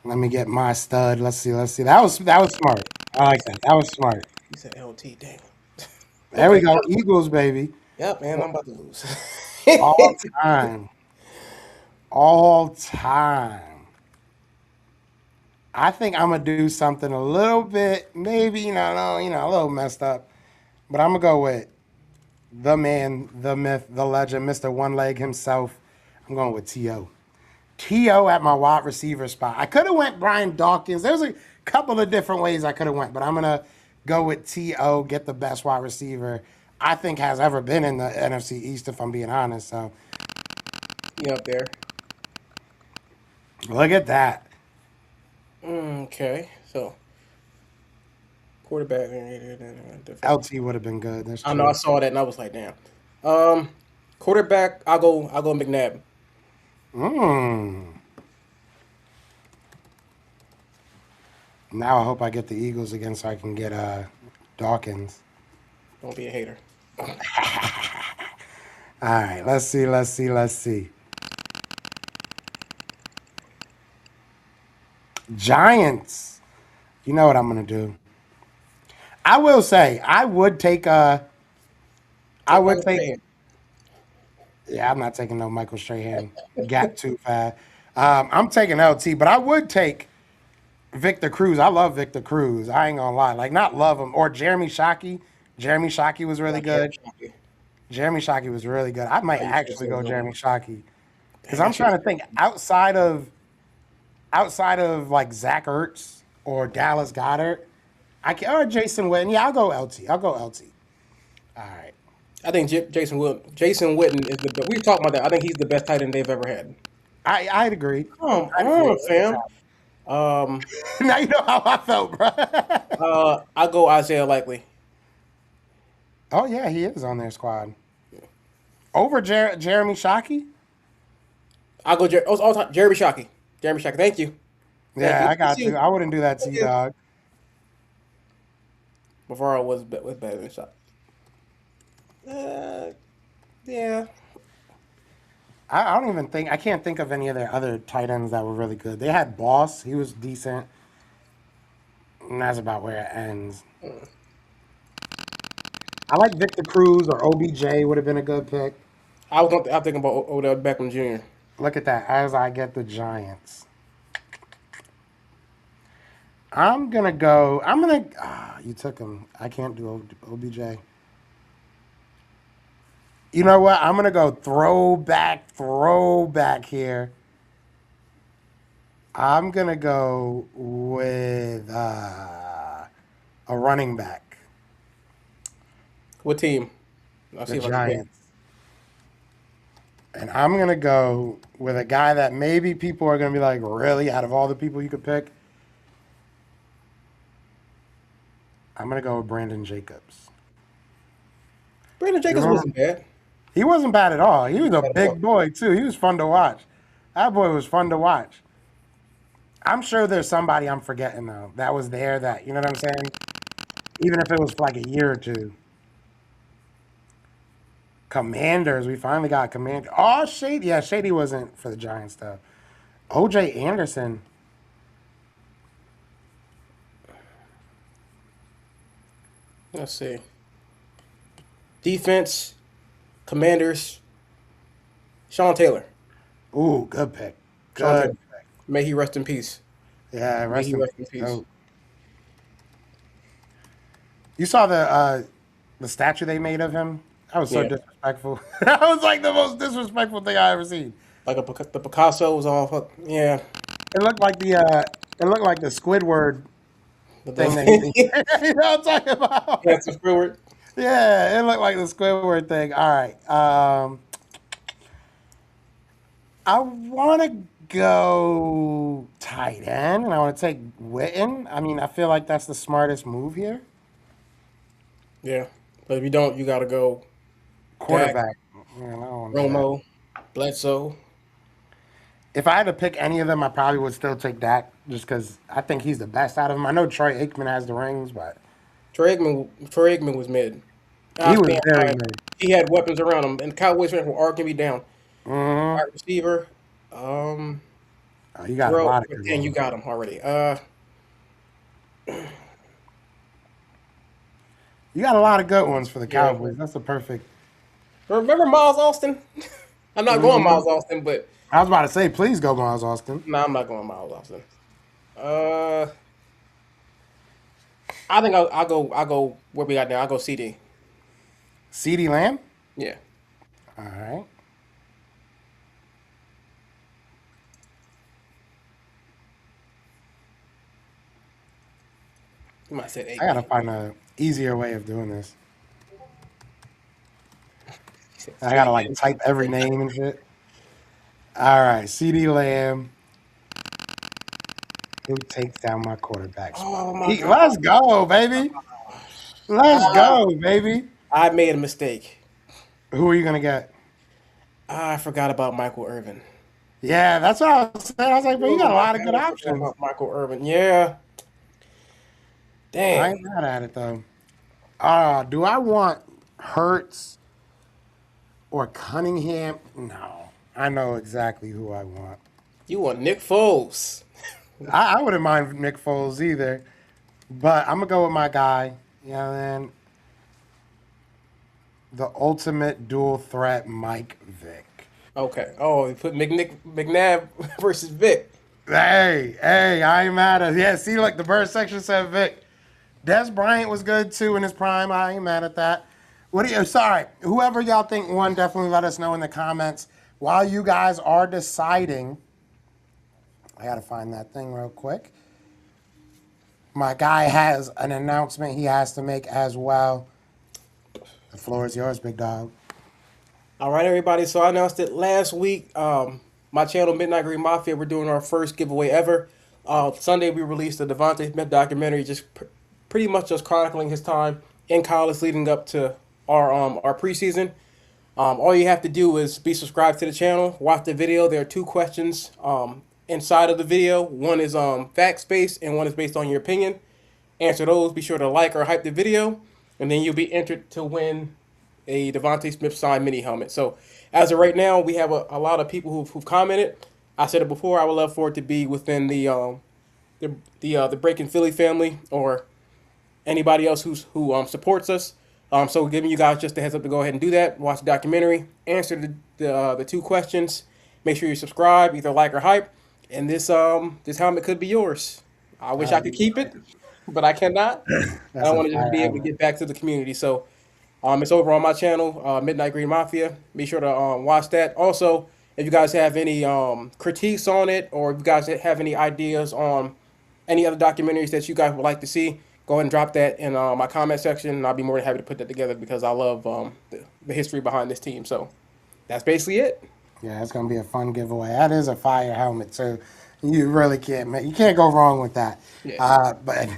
Let me get my stud. Let's see. Let's see. That was smart. I like that. That was smart. You said LT. Damn. There we Okay. go. Eagles, baby. Yep, man. I'm about to lose. All time. All time. I think I'm gonna do something a little bit, maybe no, a little messed up, but I'm gonna go with the man, the myth, the legend, Mr. One Leg himself. I'm going with To. To at my wide receiver spot. I could have went Brian Dawkins. There's a couple of different ways I could have went, but I'm gonna go with To. Get the best wide receiver I think has ever been in the NFC East, if I'm being honest. So You up there? look at that. Okay. So quarterback. LT would have been good. That's I know. I true. saw that and I was like, damn. Um, quarterback. I'll go. I'll go McNabb. Mm. Now I hope I get the Eagles again so I can get Dawkins. Don't be a hater. All right, let's see, let's see, let's see. Giants. You know what I'm gonna do? I will say I would take I Take would Michael take Strahan. yeah, I'm not taking no Michael Strahan. Got too fast. I'm taking LT, but I would take Victor Cruz. I love Victor Cruz. I ain't gonna lie. Like not love him. Or Jeremy Shockey. Jeremy Shockey was really Like Jeremy good. Shockey. Jeremy Shockey was really good. I might Oh, you should have actually said go him. Jeremy Shockey. Because Dang, I I'm should have trying to said think him. outside of like Zach Ertz or Dallas Goddard. I can or Jason Witten. Yeah, I'll go LT. I'll go LT. All right. I think Jason Witten is the. We talked about that. I think he's the best tight end they've ever had. I'd agree. Come I'd agree. on, fam. Um, Now you know how I felt, bro. I go Isaiah Likely. Oh yeah, he is on their squad. Over Jeremy Shockey? I go all time Jeremy Shockey. Jeremy Shockey. Thank you. Thank Yeah, you. I Thank got you. you. I wouldn't do that to Thank you, you. dog. Before I was better than Shockey. Uh, yeah. I don't even think I can't think of any of their other tight ends that were really good. They had Boss, he was decent, and that's about where it ends. I like Victor Cruz or OBJ would have been a good pick. I'm thinking about Odell Beckham Jr. Look at that. As I get the Giants, I'm gonna go. I'm gonna. You took him. I can't do OBJ. You know what? I'm gonna go throwback here. I'm gonna go with a running back. What team? I'll The see if I can get. Giants. And I'm gonna go with a guy that maybe people are gonna be like, really, out of all the people you could pick, I'm gonna go with Brandon Jacobs. Brandon You Jacobs remember? wasn't bad. He wasn't bad at all. He was a Bad at all. big boy too. He was fun to watch. That boy was fun to watch. I'm sure there's somebody I'm forgetting though that was there that you know what I'm saying. Even if it was for like a year or two. Commanders, we finally got Commander. Oh, Shady, yeah, Shady wasn't for the Giants though. OJ Anderson. Let's see. Defense, Commanders, Sean Taylor. Ooh, good pick. Sean Good Taylor. pick. May he rest in peace. Yeah, May rest he in rest in peace. peace. Oh, you saw the statue they made of him? That was so Yeah. disrespectful. That was like the most disrespectful thing I ever seen. Like the Picasso was all fuck. Yeah. It looked like the Squidward But thing that he did. the, You know what I'm talking about? that's the forward. Yeah, it looked like the Squidward thing. All right. I want to go tight end, and I want to take Witten. I mean, I feel like that's the smartest move here. Yeah, but if you don't, you got to go Dak, Quarterback. Man, I don't want to do that. Romo, Bledsoe. If I had to pick any of them, I probably would still take Dak just because I think he's the best out of them. I know Troy Aikman has the rings, but Troy Aikman was mid. I he was stand very by it. good. He had weapons around him, and the Cowboys fans were arguing me down. Hmm. Wide receiver, um, You got a Terrell. lot of good And you ones. got him already. You got a lot of good ones for the Yeah. Cowboys. That's a perfect. Remember Miles Austin? I'm not going Hmm. Miles Austin, but I was about to say, please go Miles Austin. no, I'm not going Miles Austin. Uh, I think I'll go. Where we got now? I'll go CD. CeeDee Lamb. Yeah, All right. you might have said I gotta Aikman. find a easier way of doing this. He said I gotta CD like Lamb. type every name and shit. All right, CeeDee Lamb. Who takes down my quarterback spot? Oh my God! Let's go, baby. Let's Uh, go, baby. I made a mistake. Who are you gonna get? I forgot about Michael Irvin. Yeah, that's what I was saying. I was like, bro, you got a Oh, lot of I good forgot options. about Michael Irvin. Yeah, I dang. ain't mad at it though. Do I want Hurts or Cunningham? No, I know exactly who I want. You want Nick Foles? I wouldn't mind Nick Foles either, but I'm gonna go with my guy. Yeah, man, the ultimate dual threat, Mike Vick. Okay. Oh, you put McNabb versus Vic. Hey, I ain't mad at it. Yeah, see, like the bird section said Vic. Des Bryant was good too in his prime. I ain't mad at that. What do you? Sorry, whoever y'all think won, definitely let us know in the comments. While you guys are deciding, I gotta find that thing real quick. My guy has an announcement he has to make as well. The floor is yours, big dog. All right, everybody. So I announced it last week. My channel, Midnight Green Mafia, we're doing our first giveaway ever. Sunday, we released the Devontae Smith documentary, just pretty much just chronicling his time in college leading up to our preseason. All you have to do is be subscribed to the channel, watch the video. There are two questions inside of the video. One is facts based, and one is based on your opinion. Answer those. Be sure to like or hype the video, and then you'll be entered to win a Devontae Smith signed mini helmet. So as of right now, we have a lot of people who've commented. I said it before. I would love for it to be within the Breaking Philly family or anybody else who supports us. So giving you guys just a heads up to go ahead and do that. Watch the documentary, answer the two questions. Make sure you subscribe, either like or hype, and this helmet could be yours. I wish I That'd could be keep it, but I cannot. I that's a want to just fire be able to helmet. get back to the community. So it's over on my channel, Midnight Green Mafia. Be sure to watch that. Also, if you guys have any critiques on it, or if you guys have any ideas on any other documentaries that you guys would like to see, go ahead and drop that in my comment section, and I'll be more than happy to put that together because I love the history behind this team. So that's basically it. Yeah, it's gonna be a fun giveaway. That is a fire helmet too. You really you can't go wrong with that. Yeah. But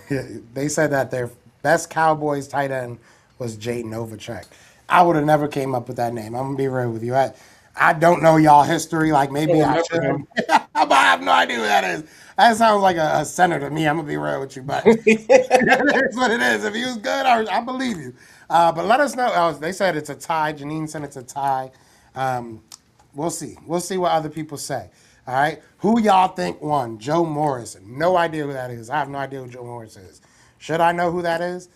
they said that their best Cowboys tight end was Jay Novacek. I would have never came up with that name. I'm gonna be real with you. I don't know y'all history. Like I don't maybe I remember should, him. but I have no idea who that is. That sounds like a senator to me. I'm gonna be real with you, but it's what it is. If he was good, I believe you. But let us know. They said it's a tie. Janine said it's a tie. Um, We'll see. We'll see what other people say. All right. Who y'all think won? Joe Morris. No idea who that is. I have no idea who Joe Morris is. Should I know who that is?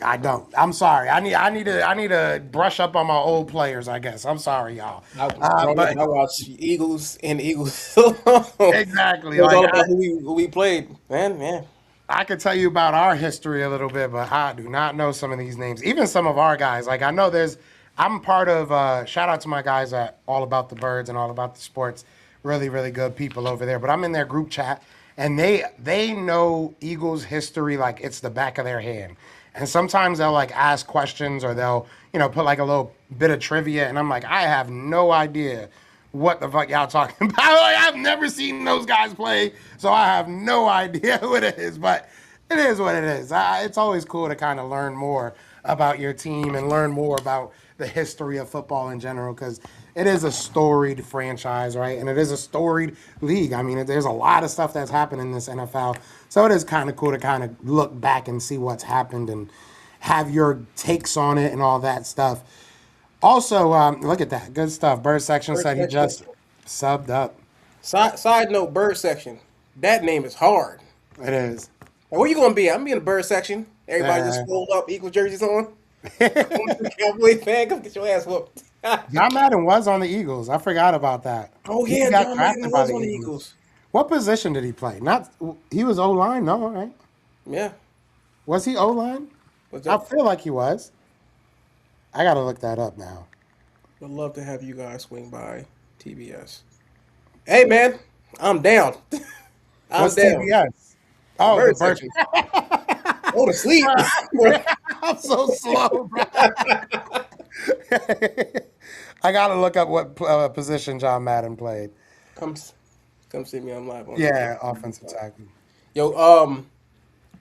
I don't. I'm sorry. I need to brush up on my old players, I guess. I'm sorry, y'all. Growing up, But I watched Eagles and Eagles. It exactly. was Like all about who we played, man. Man, I could tell you about our history a little bit, but I do not know some of these names. Even some of our guys. Like I know I'm part of. Shout out to my guys at All About the Birds and All About the Sports. Really, really good people over there. But I'm in their group chat, and they know Eagles history like it's the back of their hand. And sometimes they'll like ask questions or they'll put like a little bit of trivia, and I'm like I have no idea what the fuck y'all talking about. Like, I've never seen those guys play, so I have no idea who it is. But it is what it is. It's always cool to kind of learn more about your team and learn more about the history of football in general because it is a storied franchise, right? And it is a storied league. I mean, there's a lot of stuff that's happened in this NFL. So it is kind of cool to kind of look back and see what's happened and have your takes on it and all that stuff. Also, look at that. Good stuff. Bird Section Bird said he section. just subbed up. Side note, bird section. That name is hard. It is. Now, where you gonna be? I'm gonna be in the bird section. Everybody just Uh, rolled up, equal jerseys on. Cowboy fan, come get your ass whooped. John Madden was on the Eagles. I forgot about that. Oh He yeah, got John Madden drafted by was the on the Eagles. Eagles. What position did he play? Not he was O line, no, right? Yeah. Was he O line? What's I up? feel like he was. I gotta look that up now. Would love to have you guys swing by TBS. Hey man, I'm down. I'm What's down. TBS? Oh, the Bird bird. section. Go to sleep. I'm so slow, bro. I gotta look up what position John Madden played. come, come see me. I'm live on TBS. Yeah, offensive tackle. Yo,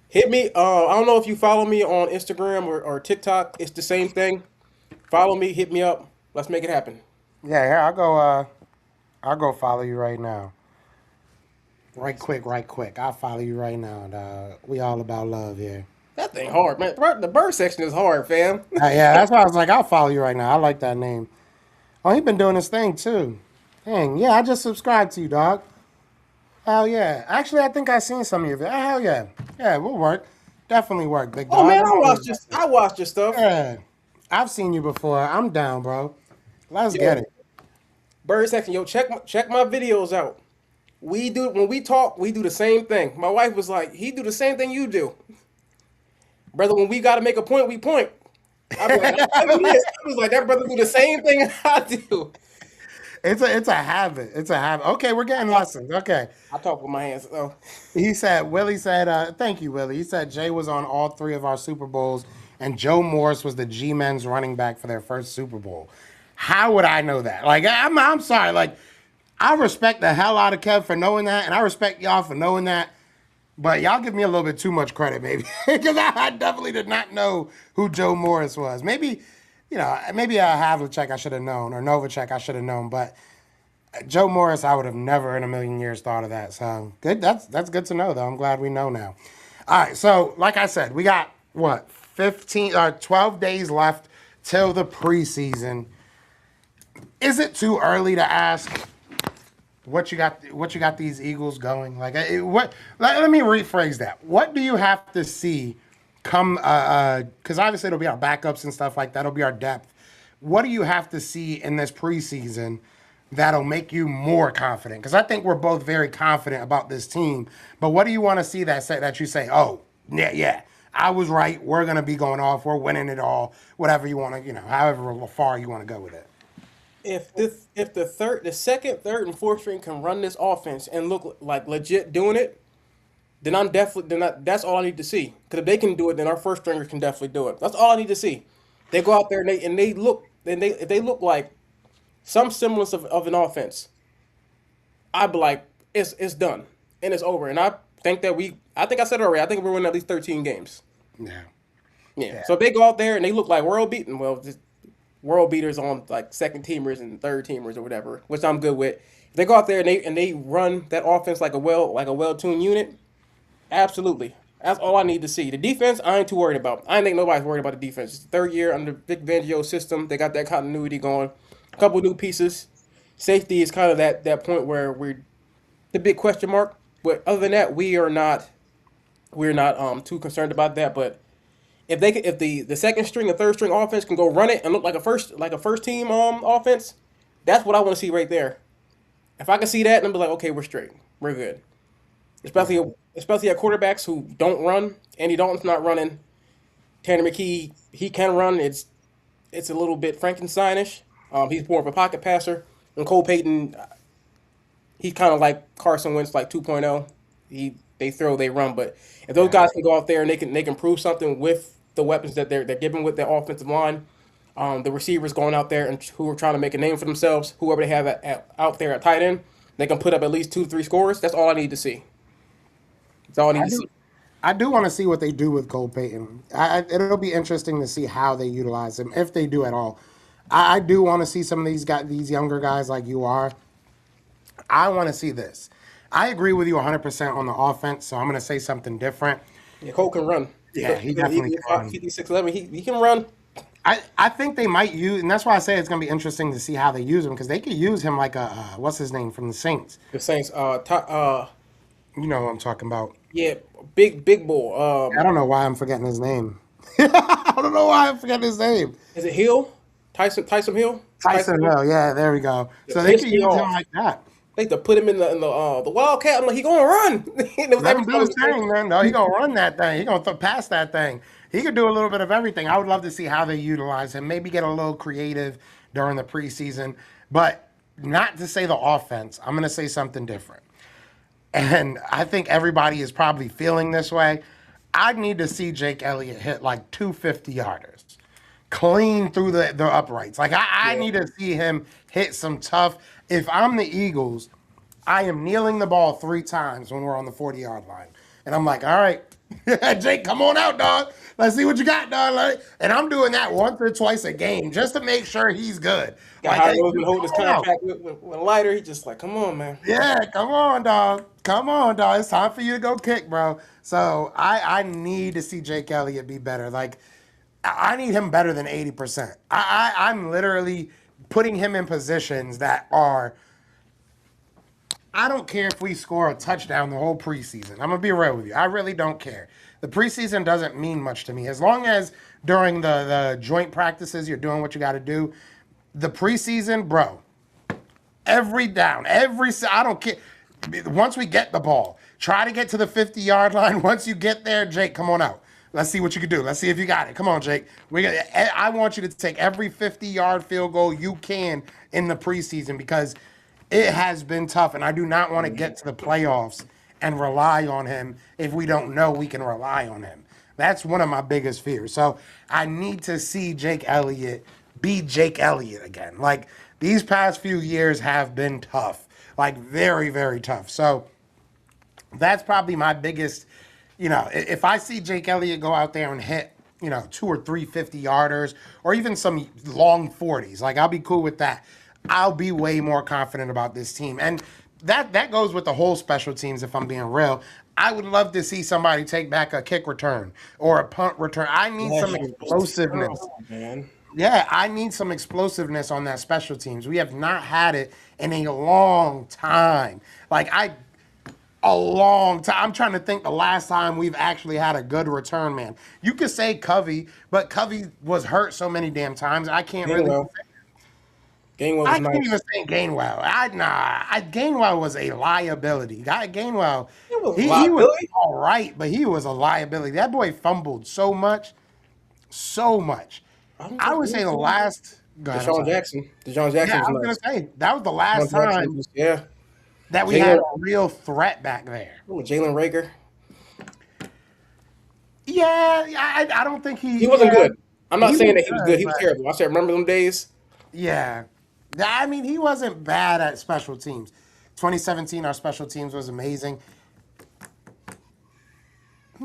hit me. I don't know if you follow me on Instagram or TikTok. It's the same thing. Follow me. Hit me up. Let's make it happen. Yeah, here I'll go. I'll go follow you right now. Right quick, right quick. I'll follow you right now, dog. We all about love here. That thing hard, man. The bird section is hard, fam. Yeah, that's why I was like, I'll follow you right now. I like that name. Oh, he been doing his thing too. Dang, yeah, I just subscribed to you, dog. Hell yeah. Actually, I think I seen some of your videos. Hell yeah. Yeah, we'll work. Definitely work, big Oh dog. man, I'm always down. I watched your stuff. Yeah. I've seen you before. I'm down, bro. Let's get Yo, it. bird section. Yo, check my videos out. We do when we talk, we do the same thing. My wife was like, he do the same thing you do, brother. When we got to make a point, we point. I be like, I was like, that brother do the same thing I do. It's a habit. It's a habit. Okay, we're getting lessons. Okay. I talk with my hands. So He said, Willie said, thank you, Willie. He said Jay was on all three of our Super Bowls, and Joe Morris was the G Men's running back for their first Super Bowl. How would I know that? Like, I'm sorry. Like, I respect the hell out of Kev for knowing that, and I respect y'all for knowing that. But y'all give me a little bit too much credit, maybe, because I definitely did not know who Joe Morris was. Maybe, maybe Havlicek I should have known, or Novacek I should have known, but Joe Morris, I would have never in a million years thought of that. So good. That's good to know, though. I'm glad we know now. All right. So, like I said, we got what 15 or 12 days left till the preseason. Is it too early to ask what you got? What you got these Eagles going? Like, what? Let me rephrase that. What do you have to see come? Because obviously it'll be our backups and stuff like that. It'll be our depth. What do you have to see in this preseason that'll make you more confident? Because I think we're both very confident about this team. But what do you want to see that you say, oh, yeah, yeah, I was right. We're gonna be going off. We're winning it all. Whatever you want to, however far you want to go with it. if the second, third, and fourth string can run this offense and look like legit doing it, then that's all I need to see. Because if they can do it, then our first stringers can definitely do it. That's all I need to see. They go out there and they look and they if they look like some semblance of an offense, I'd be like, it's done and it's over. And I think I said it already. I think we're winning at least 13 games. Yeah. Yeah. Yeah. So if they go out there and they look like world beating, well, just world beaters on like second teamers and third teamers or whatever, which I'm good with. If they go out there and they run that offense like a well tuned unit, absolutely. That's all I need to see. The defense, I ain't too worried about. I ain't think nobody's worried about the defense. It's the third year under Vic Fangio's system. They got that continuity going. A couple new pieces. Safety is kind of that point where we're the big question mark. But other than that, we're not too concerned about that. But if the second string or third string offense can go run it and look like a first team offense, that's what I want to see right there. If I can see that, then be like, okay, we're straight, we're good. Especially at quarterbacks who don't run. Andy Dalton's not running. Tanner McKee, he can run. It's a little bit Frankensteinish. He's more of a pocket passer. And Cole Payton, he's kind of like Carson Wentz, like 2.0. They throw, they run. But if those Yeah. guys can go out there and they can prove something with the weapons that they're given with their offensive line, the receivers going out there and who are trying to make a name for themselves, whoever they have out there at tight end, they can put up at least 2, 3 scores. That's all I need to see. That's all I need I to see. do. I do want to see what they do with Cole Payton. It'll be interesting to see how they utilize him, if they do at all. I do want to see some of these younger guys like you are. I want to see this. I agree with you 100% on the offense, so I'm going to say something different. Yeah, Cole can run. Yeah, he definitely can. 56, 11. He can run. I think they might use, and that's why I say it's going to be interesting to see how they use him because they could use him like a what's his name from the Saints. The Saints. You know what I'm talking about. Yeah, big boy. I don't know why I'm forgetting his name. I don't know why I'm forgetting his name. Is it Hill? Tyson Hill. Tyson Hill. Yeah, there we go. Yeah, So they piss could me use him off. like that. They to put him in the Wildcat. I'm like, he gonna run. And it was Let every him do time. his thing, man. No, he gonna run that thing. He gonna pass that thing. He could do a little bit of everything. I would love to see how they utilize him. Maybe get a little creative during the preseason, but not to say the offense. I'm gonna say something different. And I think everybody is probably feeling this way. I need to see Jake Elliott hit like 250 yarders, clean through the uprights. Like I Yeah. need to see him hit some tough. If I'm the Eagles, I am kneeling the ball 3 times when we're on the 40-yard line. And I'm like, all right, Jake, come on out, dog. Let's see what you got, dog. And I'm doing that once or twice a game just to make sure he's good. Got Like, how hey, he was come gonna hold his on out. contract with a lighter. He just like, come on, man. Yeah, come on, dog. Come on, dog. It's time for you to go kick, bro. So I need to see Jake Elliott be better. Like I need him better than 80%. I'm literally putting him in positions that are. I don't care if we score a touchdown the whole preseason. I'm gonna be real with you. I really don't care. The preseason doesn't mean much to me as long as during the joint practices you're doing what you got to do. The preseason, bro. Every down, I don't care. Once we get the ball, try to get to the 50-yard line. Once you get there, Jake, come on out. Let's see what you can do. Let's see if you got it. Come on, Jake. I want you to take every 50-yard field goal you can in the preseason because it has been tough, and I do not want to get to the playoffs and rely on him if we don't know we can rely on him. That's one of my biggest fears. So I need to see Jake Elliott be Jake Elliott again. Like these past few years have been tough, like very, very tough. So that's probably my biggest, if I see Jake Elliott go out there and hit, 2 or 3 50-yarders or even some long 40s, like I'll be cool with that. I'll be way more confident about this team. And that goes with the whole special teams, if I'm being real. I would love to see somebody take back a kick return or a punt return. I need Yeah, some he was explosiveness. terrible, man. Yeah, I need some explosiveness on that special teams. We have not had it in a long time. A long time. I'm trying to think the last time we've actually had a good return man. You could say Covey, but Covey was hurt so many damn times. I can't really. Gainwell. Gainwell I was can't even nice. say Gainwell. Gainwell was a liability. Gainwell, It was he was liability. all right, but he was a liability. That boy fumbled so much, so much. I don't I think would he say the was. last. Go ahead, I'm Deshaun sorry. Jackson. Deshaun Yeah, Jackson was I was gonna nice. say that was the last Deshaun Jackson time was, yeah. that we had Jalen, a real threat back there. Jalen Rager. Yeah, I don't think He he. wasn't Yeah, good. I'm not he saying was that he was good. good, He was but terrible. I said, remember them days? yeah, I mean he wasn't bad at special teams. 2017, our special teams was amazing.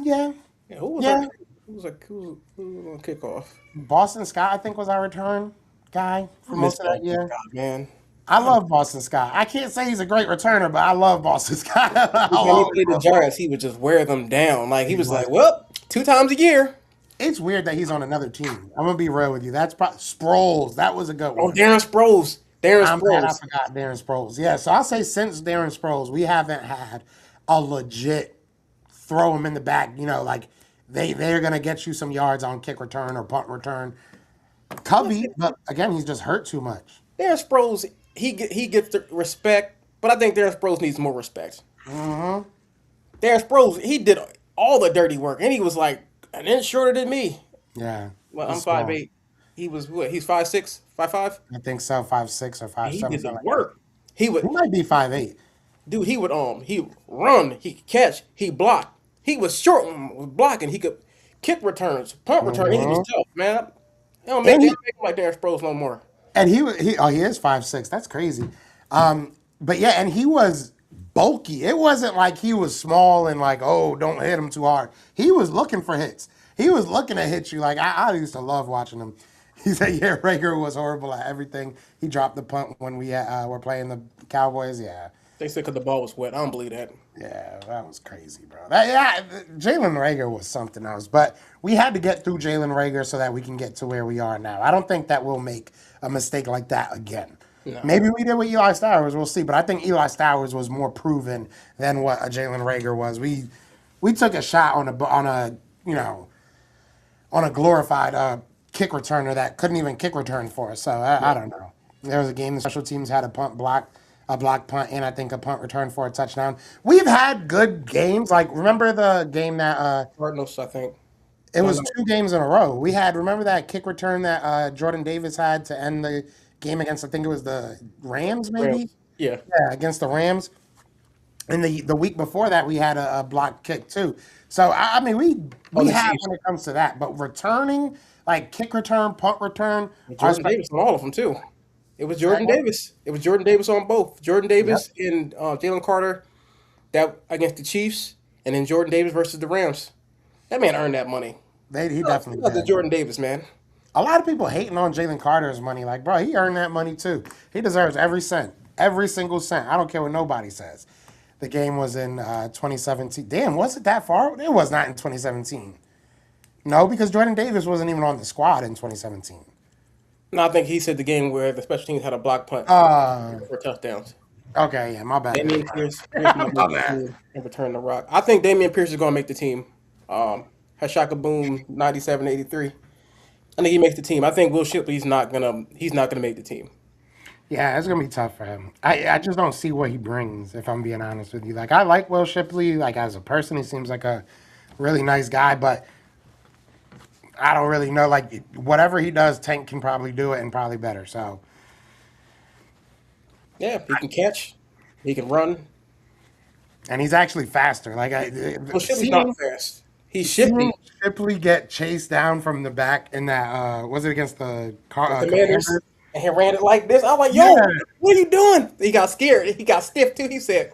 Yeah, Yeah, who was our yeah. kick- who was on kickoff? Boston Scott, I think, was our return guy I for miss most of that Boston year. Scott, man. I love Boston Scott. I can't say he's a great returner, but I love Boston Scott. Every I'll time he always played the love Boston. Giants, he would just wear them down. Like he He was was. like, well, 2 times a year. It's weird that he's on another team. I'm gonna be real with you. That's probably Sproles. That was a good Oh, one. Darren Sproles. Darren I'm mad I Sproles. forgot Darren Sproles. Yeah, so I'll say since Darren Sproles, we haven't had a legit throw him in the back. Like they're gonna get you some yards on kick return or punt return. Covey, but again, he's just hurt too much. Darren Sproles, he gets the respect, but I think Darren Sproles needs more respect. Hmm. Darren Sproles, he did all the dirty work, and he was like an inch shorter than me. Yeah, Well, I'm he's five small. eight. He was what? He's 5'6", 5'5". I think so, 5'6" or And five he seven, did the something like that. work. He He would, might be 5'8". dude. He would run. He could catch. He blocked. He was short with blocking. He could kick returns, punt return. He was Hmm. tough, man. And They he don't make him like Darren Sproles no more. and he is 5'6". That's crazy. But yeah, and he was bulky. It wasn't like he was small and like, oh, don't hit him too hard. He was looking for hits. He was looking to hit you. Like I used to love watching him. He said, yeah, Rager was horrible at everything. He dropped the punt when we were playing the Cowboys. Yeah. They said because the ball was wet. I don't believe that. Yeah, that was crazy, bro. Jalen Rager was something else, but we had to get through Jalen Rager so that we can get to where we are now. I don't think that we'll make a mistake like that again. No. Maybe we did with Eli Stowers, we'll see. But I think Eli Stowers was more proven than what a Jalen Rager was. We took a shot on a on a glorified kick returner that couldn't even kick return for us. So I don't know. There was a game the special teams had a block punt, and I think a punt return for a touchdown. We've had good games. Like remember the game that Cardinals, I think. it No, was no. two games in a row. We had remember that kick return that Jordan Davis had to end the game against I think it was the Rams maybe. Rams. Yeah. Yeah, against the Rams. And the week before that, we had a block kick too. So I mean, Oh, we the have Chiefs. when it comes to that, but returning like kick return, punt return, our Jordan special Davis on all of them too. It was teams. Jordan Davis. It was Jordan Davis on both. Jordan Yep, Davis and Jalen Carter that against the Chiefs, and then Jordan Davis versus the Rams. That man earned that money. he definitely That's the did. Jordan Davis, man. A lot of people hating on Jalen Carter's money, like bro, he earned that money too. He deserves every cent, every single cent. I don't care what nobody says. The game was in 2017. Damn, was it that far? It was not in 2017. No, because Jordan Davis wasn't even on the squad in 2017. No, I think he said the game where the special teams had a block punt Uh, for touchdowns. okay, yeah, my bad. Damian Pierce might My make the bad. team and return the rock. I think Damian Pierce is going to make the team. Hashaka Boom 97-83. I think he makes the team. I think Will Shipley's not gonna make the team. Yeah, it's gonna be tough for him. I just don't see what he brings, if I'm being honest with you. Like I like Will Shipley, like as a person, he seems like a really nice guy, but I don't really know. Like whatever he does, Tank can probably do it and probably better. So Yeah, he can catch, he can run. and he's actually faster. Like Will Shipley's not seeing fast. He's seeing shifty. Shipley get chased down from the back in that was it against the The Commanders, Commanders? and he ran it like this. I was like, "Yo, Yeah, what are you doing?" He got scared. He got stiff too. He said,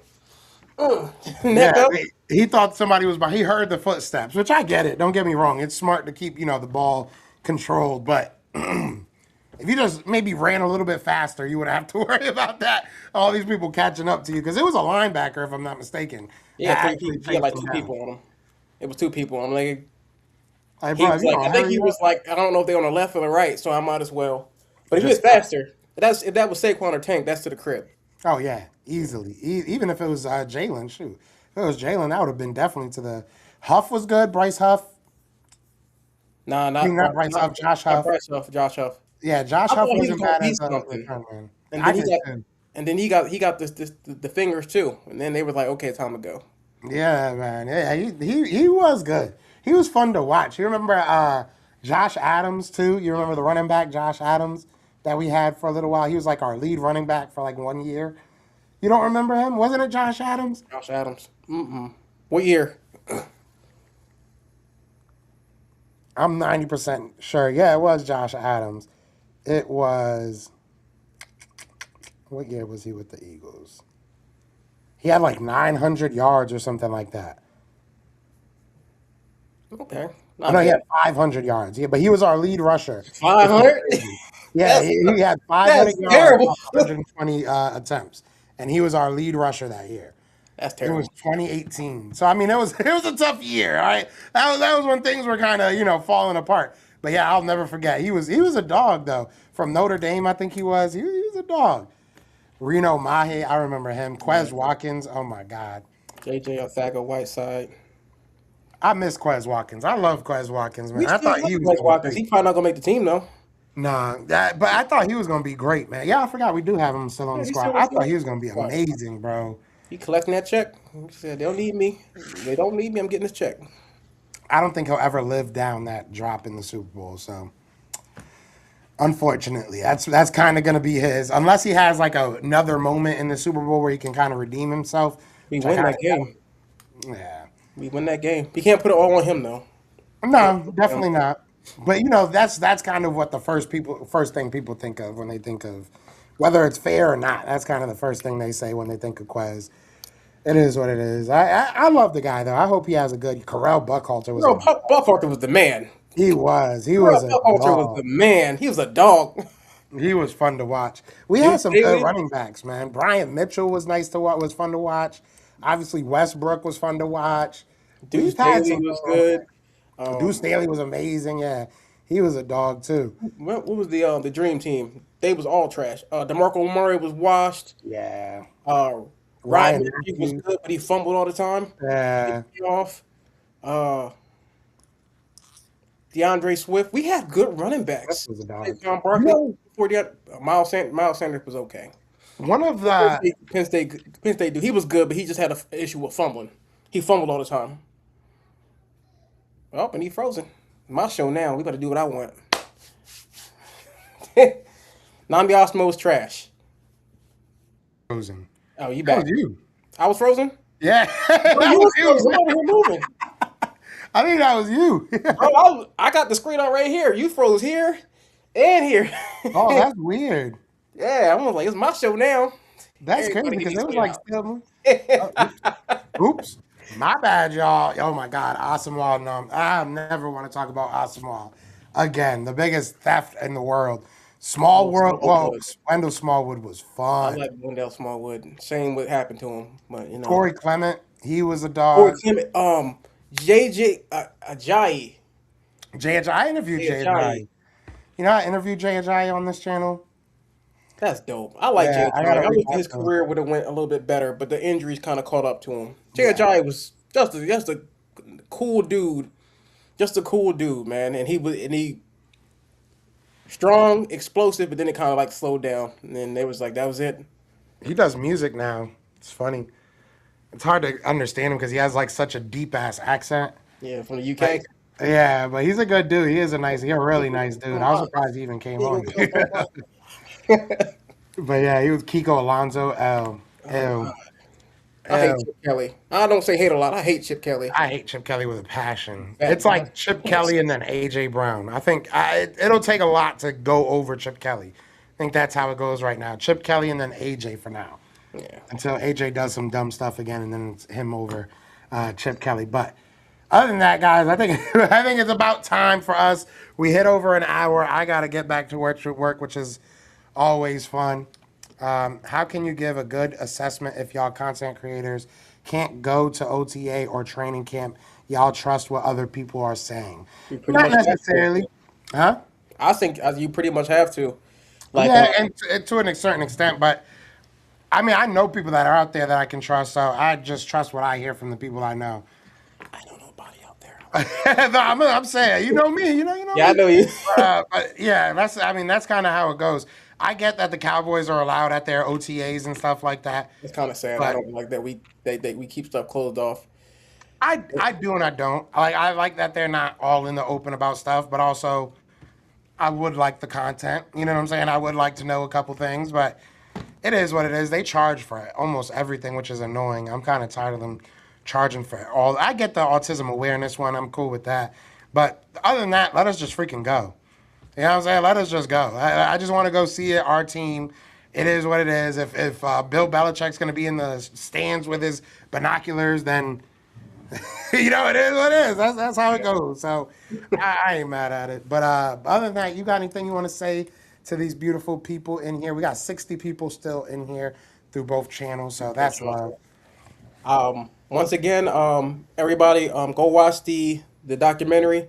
"Neck yeah. up." He thought somebody was by. He heard the footsteps, which I get it. Don't get me wrong. It's smart to keep the ball controlled, but if you just maybe ran a little bit faster, you wouldn't have to worry about that. All these people catching up to you because it was a linebacker, if I'm not mistaken, He had that three actually people. He had chased like him two down. people on him. It was two people on him. Like Like, he bro, if was you like, don't I think he hurry up, was like, I don't know if they're on the left or the right, so I might as well. But if he was just faster, if that was Saquon or Tank, that's to the crib. oh yeah, easily. Even if it was Jalen, shoot, if it was Jalen, that would have been definitely to the. Huff was good. Bryce Huff. Nah, I mean, not Bryce Huff. Josh not Huff. Bryce Huff, Josh Huff. Yeah, Josh I Huff thought he was wasn't going to bad be as a something, return man. and I then he did got, too. he got the fingers too, and then they were like, okay, time to go. Yeah, man. Yeah, he was good. He was fun to watch. You remember Josh Adams too? You remember the running back Josh Adams that we had for a little while? He was like our lead running back for like 1 year. You don't remember him? Wasn't it Josh Adams? Josh Adams. Mm-mm. What year? I'm 90% sure. Yeah, it was Josh Adams. It was what year was he with the Eagles? He had like 900 yards or something like that. Okay, I not know he bad. had 500 yards. Yeah, but he was our lead rusher, Five which was hundred. crazy. Yeah, That's he had 500 that's yards terrible. off 120 attempts, and he was our lead rusher that year. That's It was terrible. 2018. So I mean, it was a tough year. All right, that was when things were kind of falling apart. But yeah, I'll never forget. He was a dog though from Notre Dame. I think he was. He was a dog. Reno Mahe, I remember him. Quez Watkins. Oh my God, JJ Othago Whiteside. I miss Quez Watkins. I love Quez Watkins, man. We I still thought love he was Blake gonna be Watkins. great. He probably not gonna make the team though. Nah, but I thought he was gonna be great, man. Yeah, I forgot we do have him still on Yeah, the he's squad. still I he's still thought he was gonna be What? amazing, bro. He collecting that check. He said they don't need me. They don't need me. I'm getting this check. I don't think he'll ever live down that drop in the Super Bowl. So unfortunately, that's kind of gonna be his, unless he has like another moment in the Super Bowl where he can kind of redeem himself, We which I win kind that game. of yeah. We win that game. You can't put it all on him though. No, definitely not. But that's kind of what the first thing people think of when they think of whether it's fair or not. That's kind of the first thing they say when they think of Quez. It is what it is. I love the guy though. I hope he has a good. Carell Buckhalter was a Bro, Buckhalter was the man. he Bro, was a Buckhalter was dog. the man. He was a dog. He was fun to watch. We had Dude, some good Staley. running backs, man. Bryant Mitchell was nice to watch. Was fun to watch. Obviously Westbrook was fun to watch. Dude, We've had Staley some was good running good. backs. Deuce Staley was amazing. Yeah, he was a dog too. What was the dream team? They was all trash. DeMarco Murray was washed. Yeah, Uh, Ryan Ryan Matthews was Matthews. good, but he fumbled all the time. Yeah, Off. Uh, DeAndre Swift. We had good running that backs. was a Like dog. John You Barkley know, before the Miles Sanders was okay. one of Penn the State, Penn State, Penn State dude. He was good, but he just had an issue with fumbling. He fumbled all the time. Oh, and he frozen. My show now. We got to do what I want. Nambi Osmo's trash. frozen. Oh, you That was back? you. I was frozen. Yeah, Bro, that you was was you. frozen. I'm over here moving. I think that was you. Bro, I got the screen on right here. You froze here and here. Oh, that's weird. Yeah, I was like, it's my show now. That's crazy Everybody get because these it was clean like out. still. Oh, oops. My bad, y'all. Oh my God, Asamoah. No, I never want to talk about Asamoah again. The biggest theft in the world. Small Oh, world. Well, Smallwood. Wendell Smallwood was I fun. like Wendell Smallwood. Shame what happened to him, but you know. Corey Clement, he was a Corey dog. Clement, JJ Ajayi. JHI, I interviewed Ajayi. JHI. I interviewed JHI on this channel. That's dope. I like Yeah, Jay I Ajayi. gotta I reach wish out his to him. career would have went a little bit better, but the injuries kind of caught up to him. Jay Yeah, Ajayi was just a cool dude, just a cool dude, man. And he strong, explosive, but then it kind of like slowed down, and then they was like that was it. he does music now. It's funny. It's hard to understand him because he has like such a deep ass accent. Yeah, from the UK. Like, yeah, but he's a good dude. He's a really nice dude. I was Come surprised he even came on. on. But yeah, he was Kiko Alonso. L. Oh God, L. I hate L. Chip Kelly. I don't say hate a lot. I hate Chip Kelly. I hate Chip Kelly with a passion. That It's like Chip that's Kelly and then AJ Brown. I think it'll take a lot to go over Chip Kelly. I think that's how it goes right now. Chip Kelly and then AJ for now, yeah. until AJ does some dumb stuff again, and then it's him over Chip Kelly. But other than that, guys, I think I think it's about time for us. We hit over an hour. I got to get back to work, which is always fun. How can you give a good assessment if y'all content creators can't go to OTA or training camp? Y'all trust what other people are saying? You pretty Not much have to. necessarily, huh? I think you pretty much have to. Like, Yeah, and to a certain extent, but I mean, I know people that are out there that I can trust, so I just trust what I hear from the people I know. I don't know nobody out there. No, I'm saying, you know Yeah, I me. know you. But yeah, that's kind of how it goes. I get that the Cowboys are allowed at their OTAs and stuff like that, It's kind of sad. I but don't like that we keep stuff closed off. I do and I don't. I like that they're not all in the open about stuff, but also I would like the content. You know what I'm saying? I would like to know a couple things, but it is what it is. They charge for it, almost everything, which is annoying. I'm kind of tired of them charging for it all. I get the autism awareness one. I'm cool with that. But other than that, let us just freaking go. You know what I'm saying? Let us just go. I just want to go see it. Our team. It is what it is. If Bill Belichick's going to be in the stands with his binoculars, then it is what it is. That's how it goes. So I ain't mad at it. But other than that, you got anything you want to say to these beautiful people in here? We got 60 people still in here through both channels, so that's love. Once again, everybody, go watch the documentary.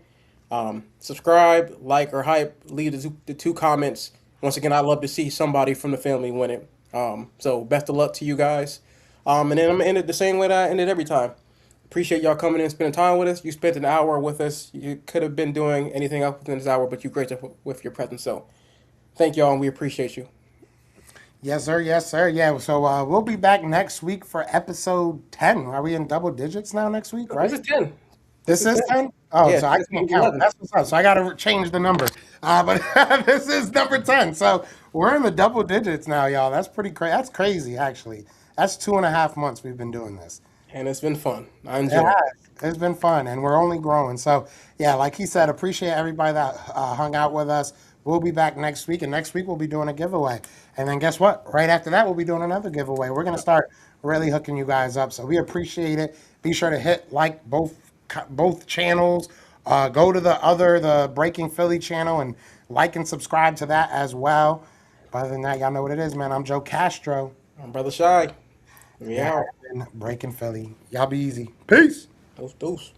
Subscribe, like, or hype. Leave the two comments. Once again, I love to see somebody from the family win it. So best of luck to you guys. And then I'm gonna end it the same way that I ended every time. Appreciate y'all coming in and spending time with us. You spent an hour with us. You could have been doing anything else within this hour, but you graced us with your presence. So thank y'all, and we appreciate you. Yes, sir. Yes, sir. Yeah. So we'll be back next week for episode 10. Are we in double digits now next week, This right? is 10. This This is is 10. 10? Oh, Yeah, so I 10 can't was count. 11. That's what's up. So I got to change the number. But this is number 10. So we're in the double digits now, y'all. That's pretty crazy. That's crazy, actually. That's 2.5 months we've been doing this. And it's been fun. I It enjoy it. has. It's been fun, and we're only growing. So, yeah, like he said, appreciate everybody that hung out with us. We'll be back next week, and next week we'll be doing a giveaway. And then guess what? Right after that, we'll be doing another giveaway. We're gonna start really hooking you guys up. So we appreciate it. Be sure to hit like both channels. Go to the Breaking Philly channel and like and subscribe to that as well. But other than that, y'all know what it is, man. I'm Joe Castro. I'm Brother Shy. We That has out. been Breaking Philly. Y'all be easy. Peace. Deuce, deuce.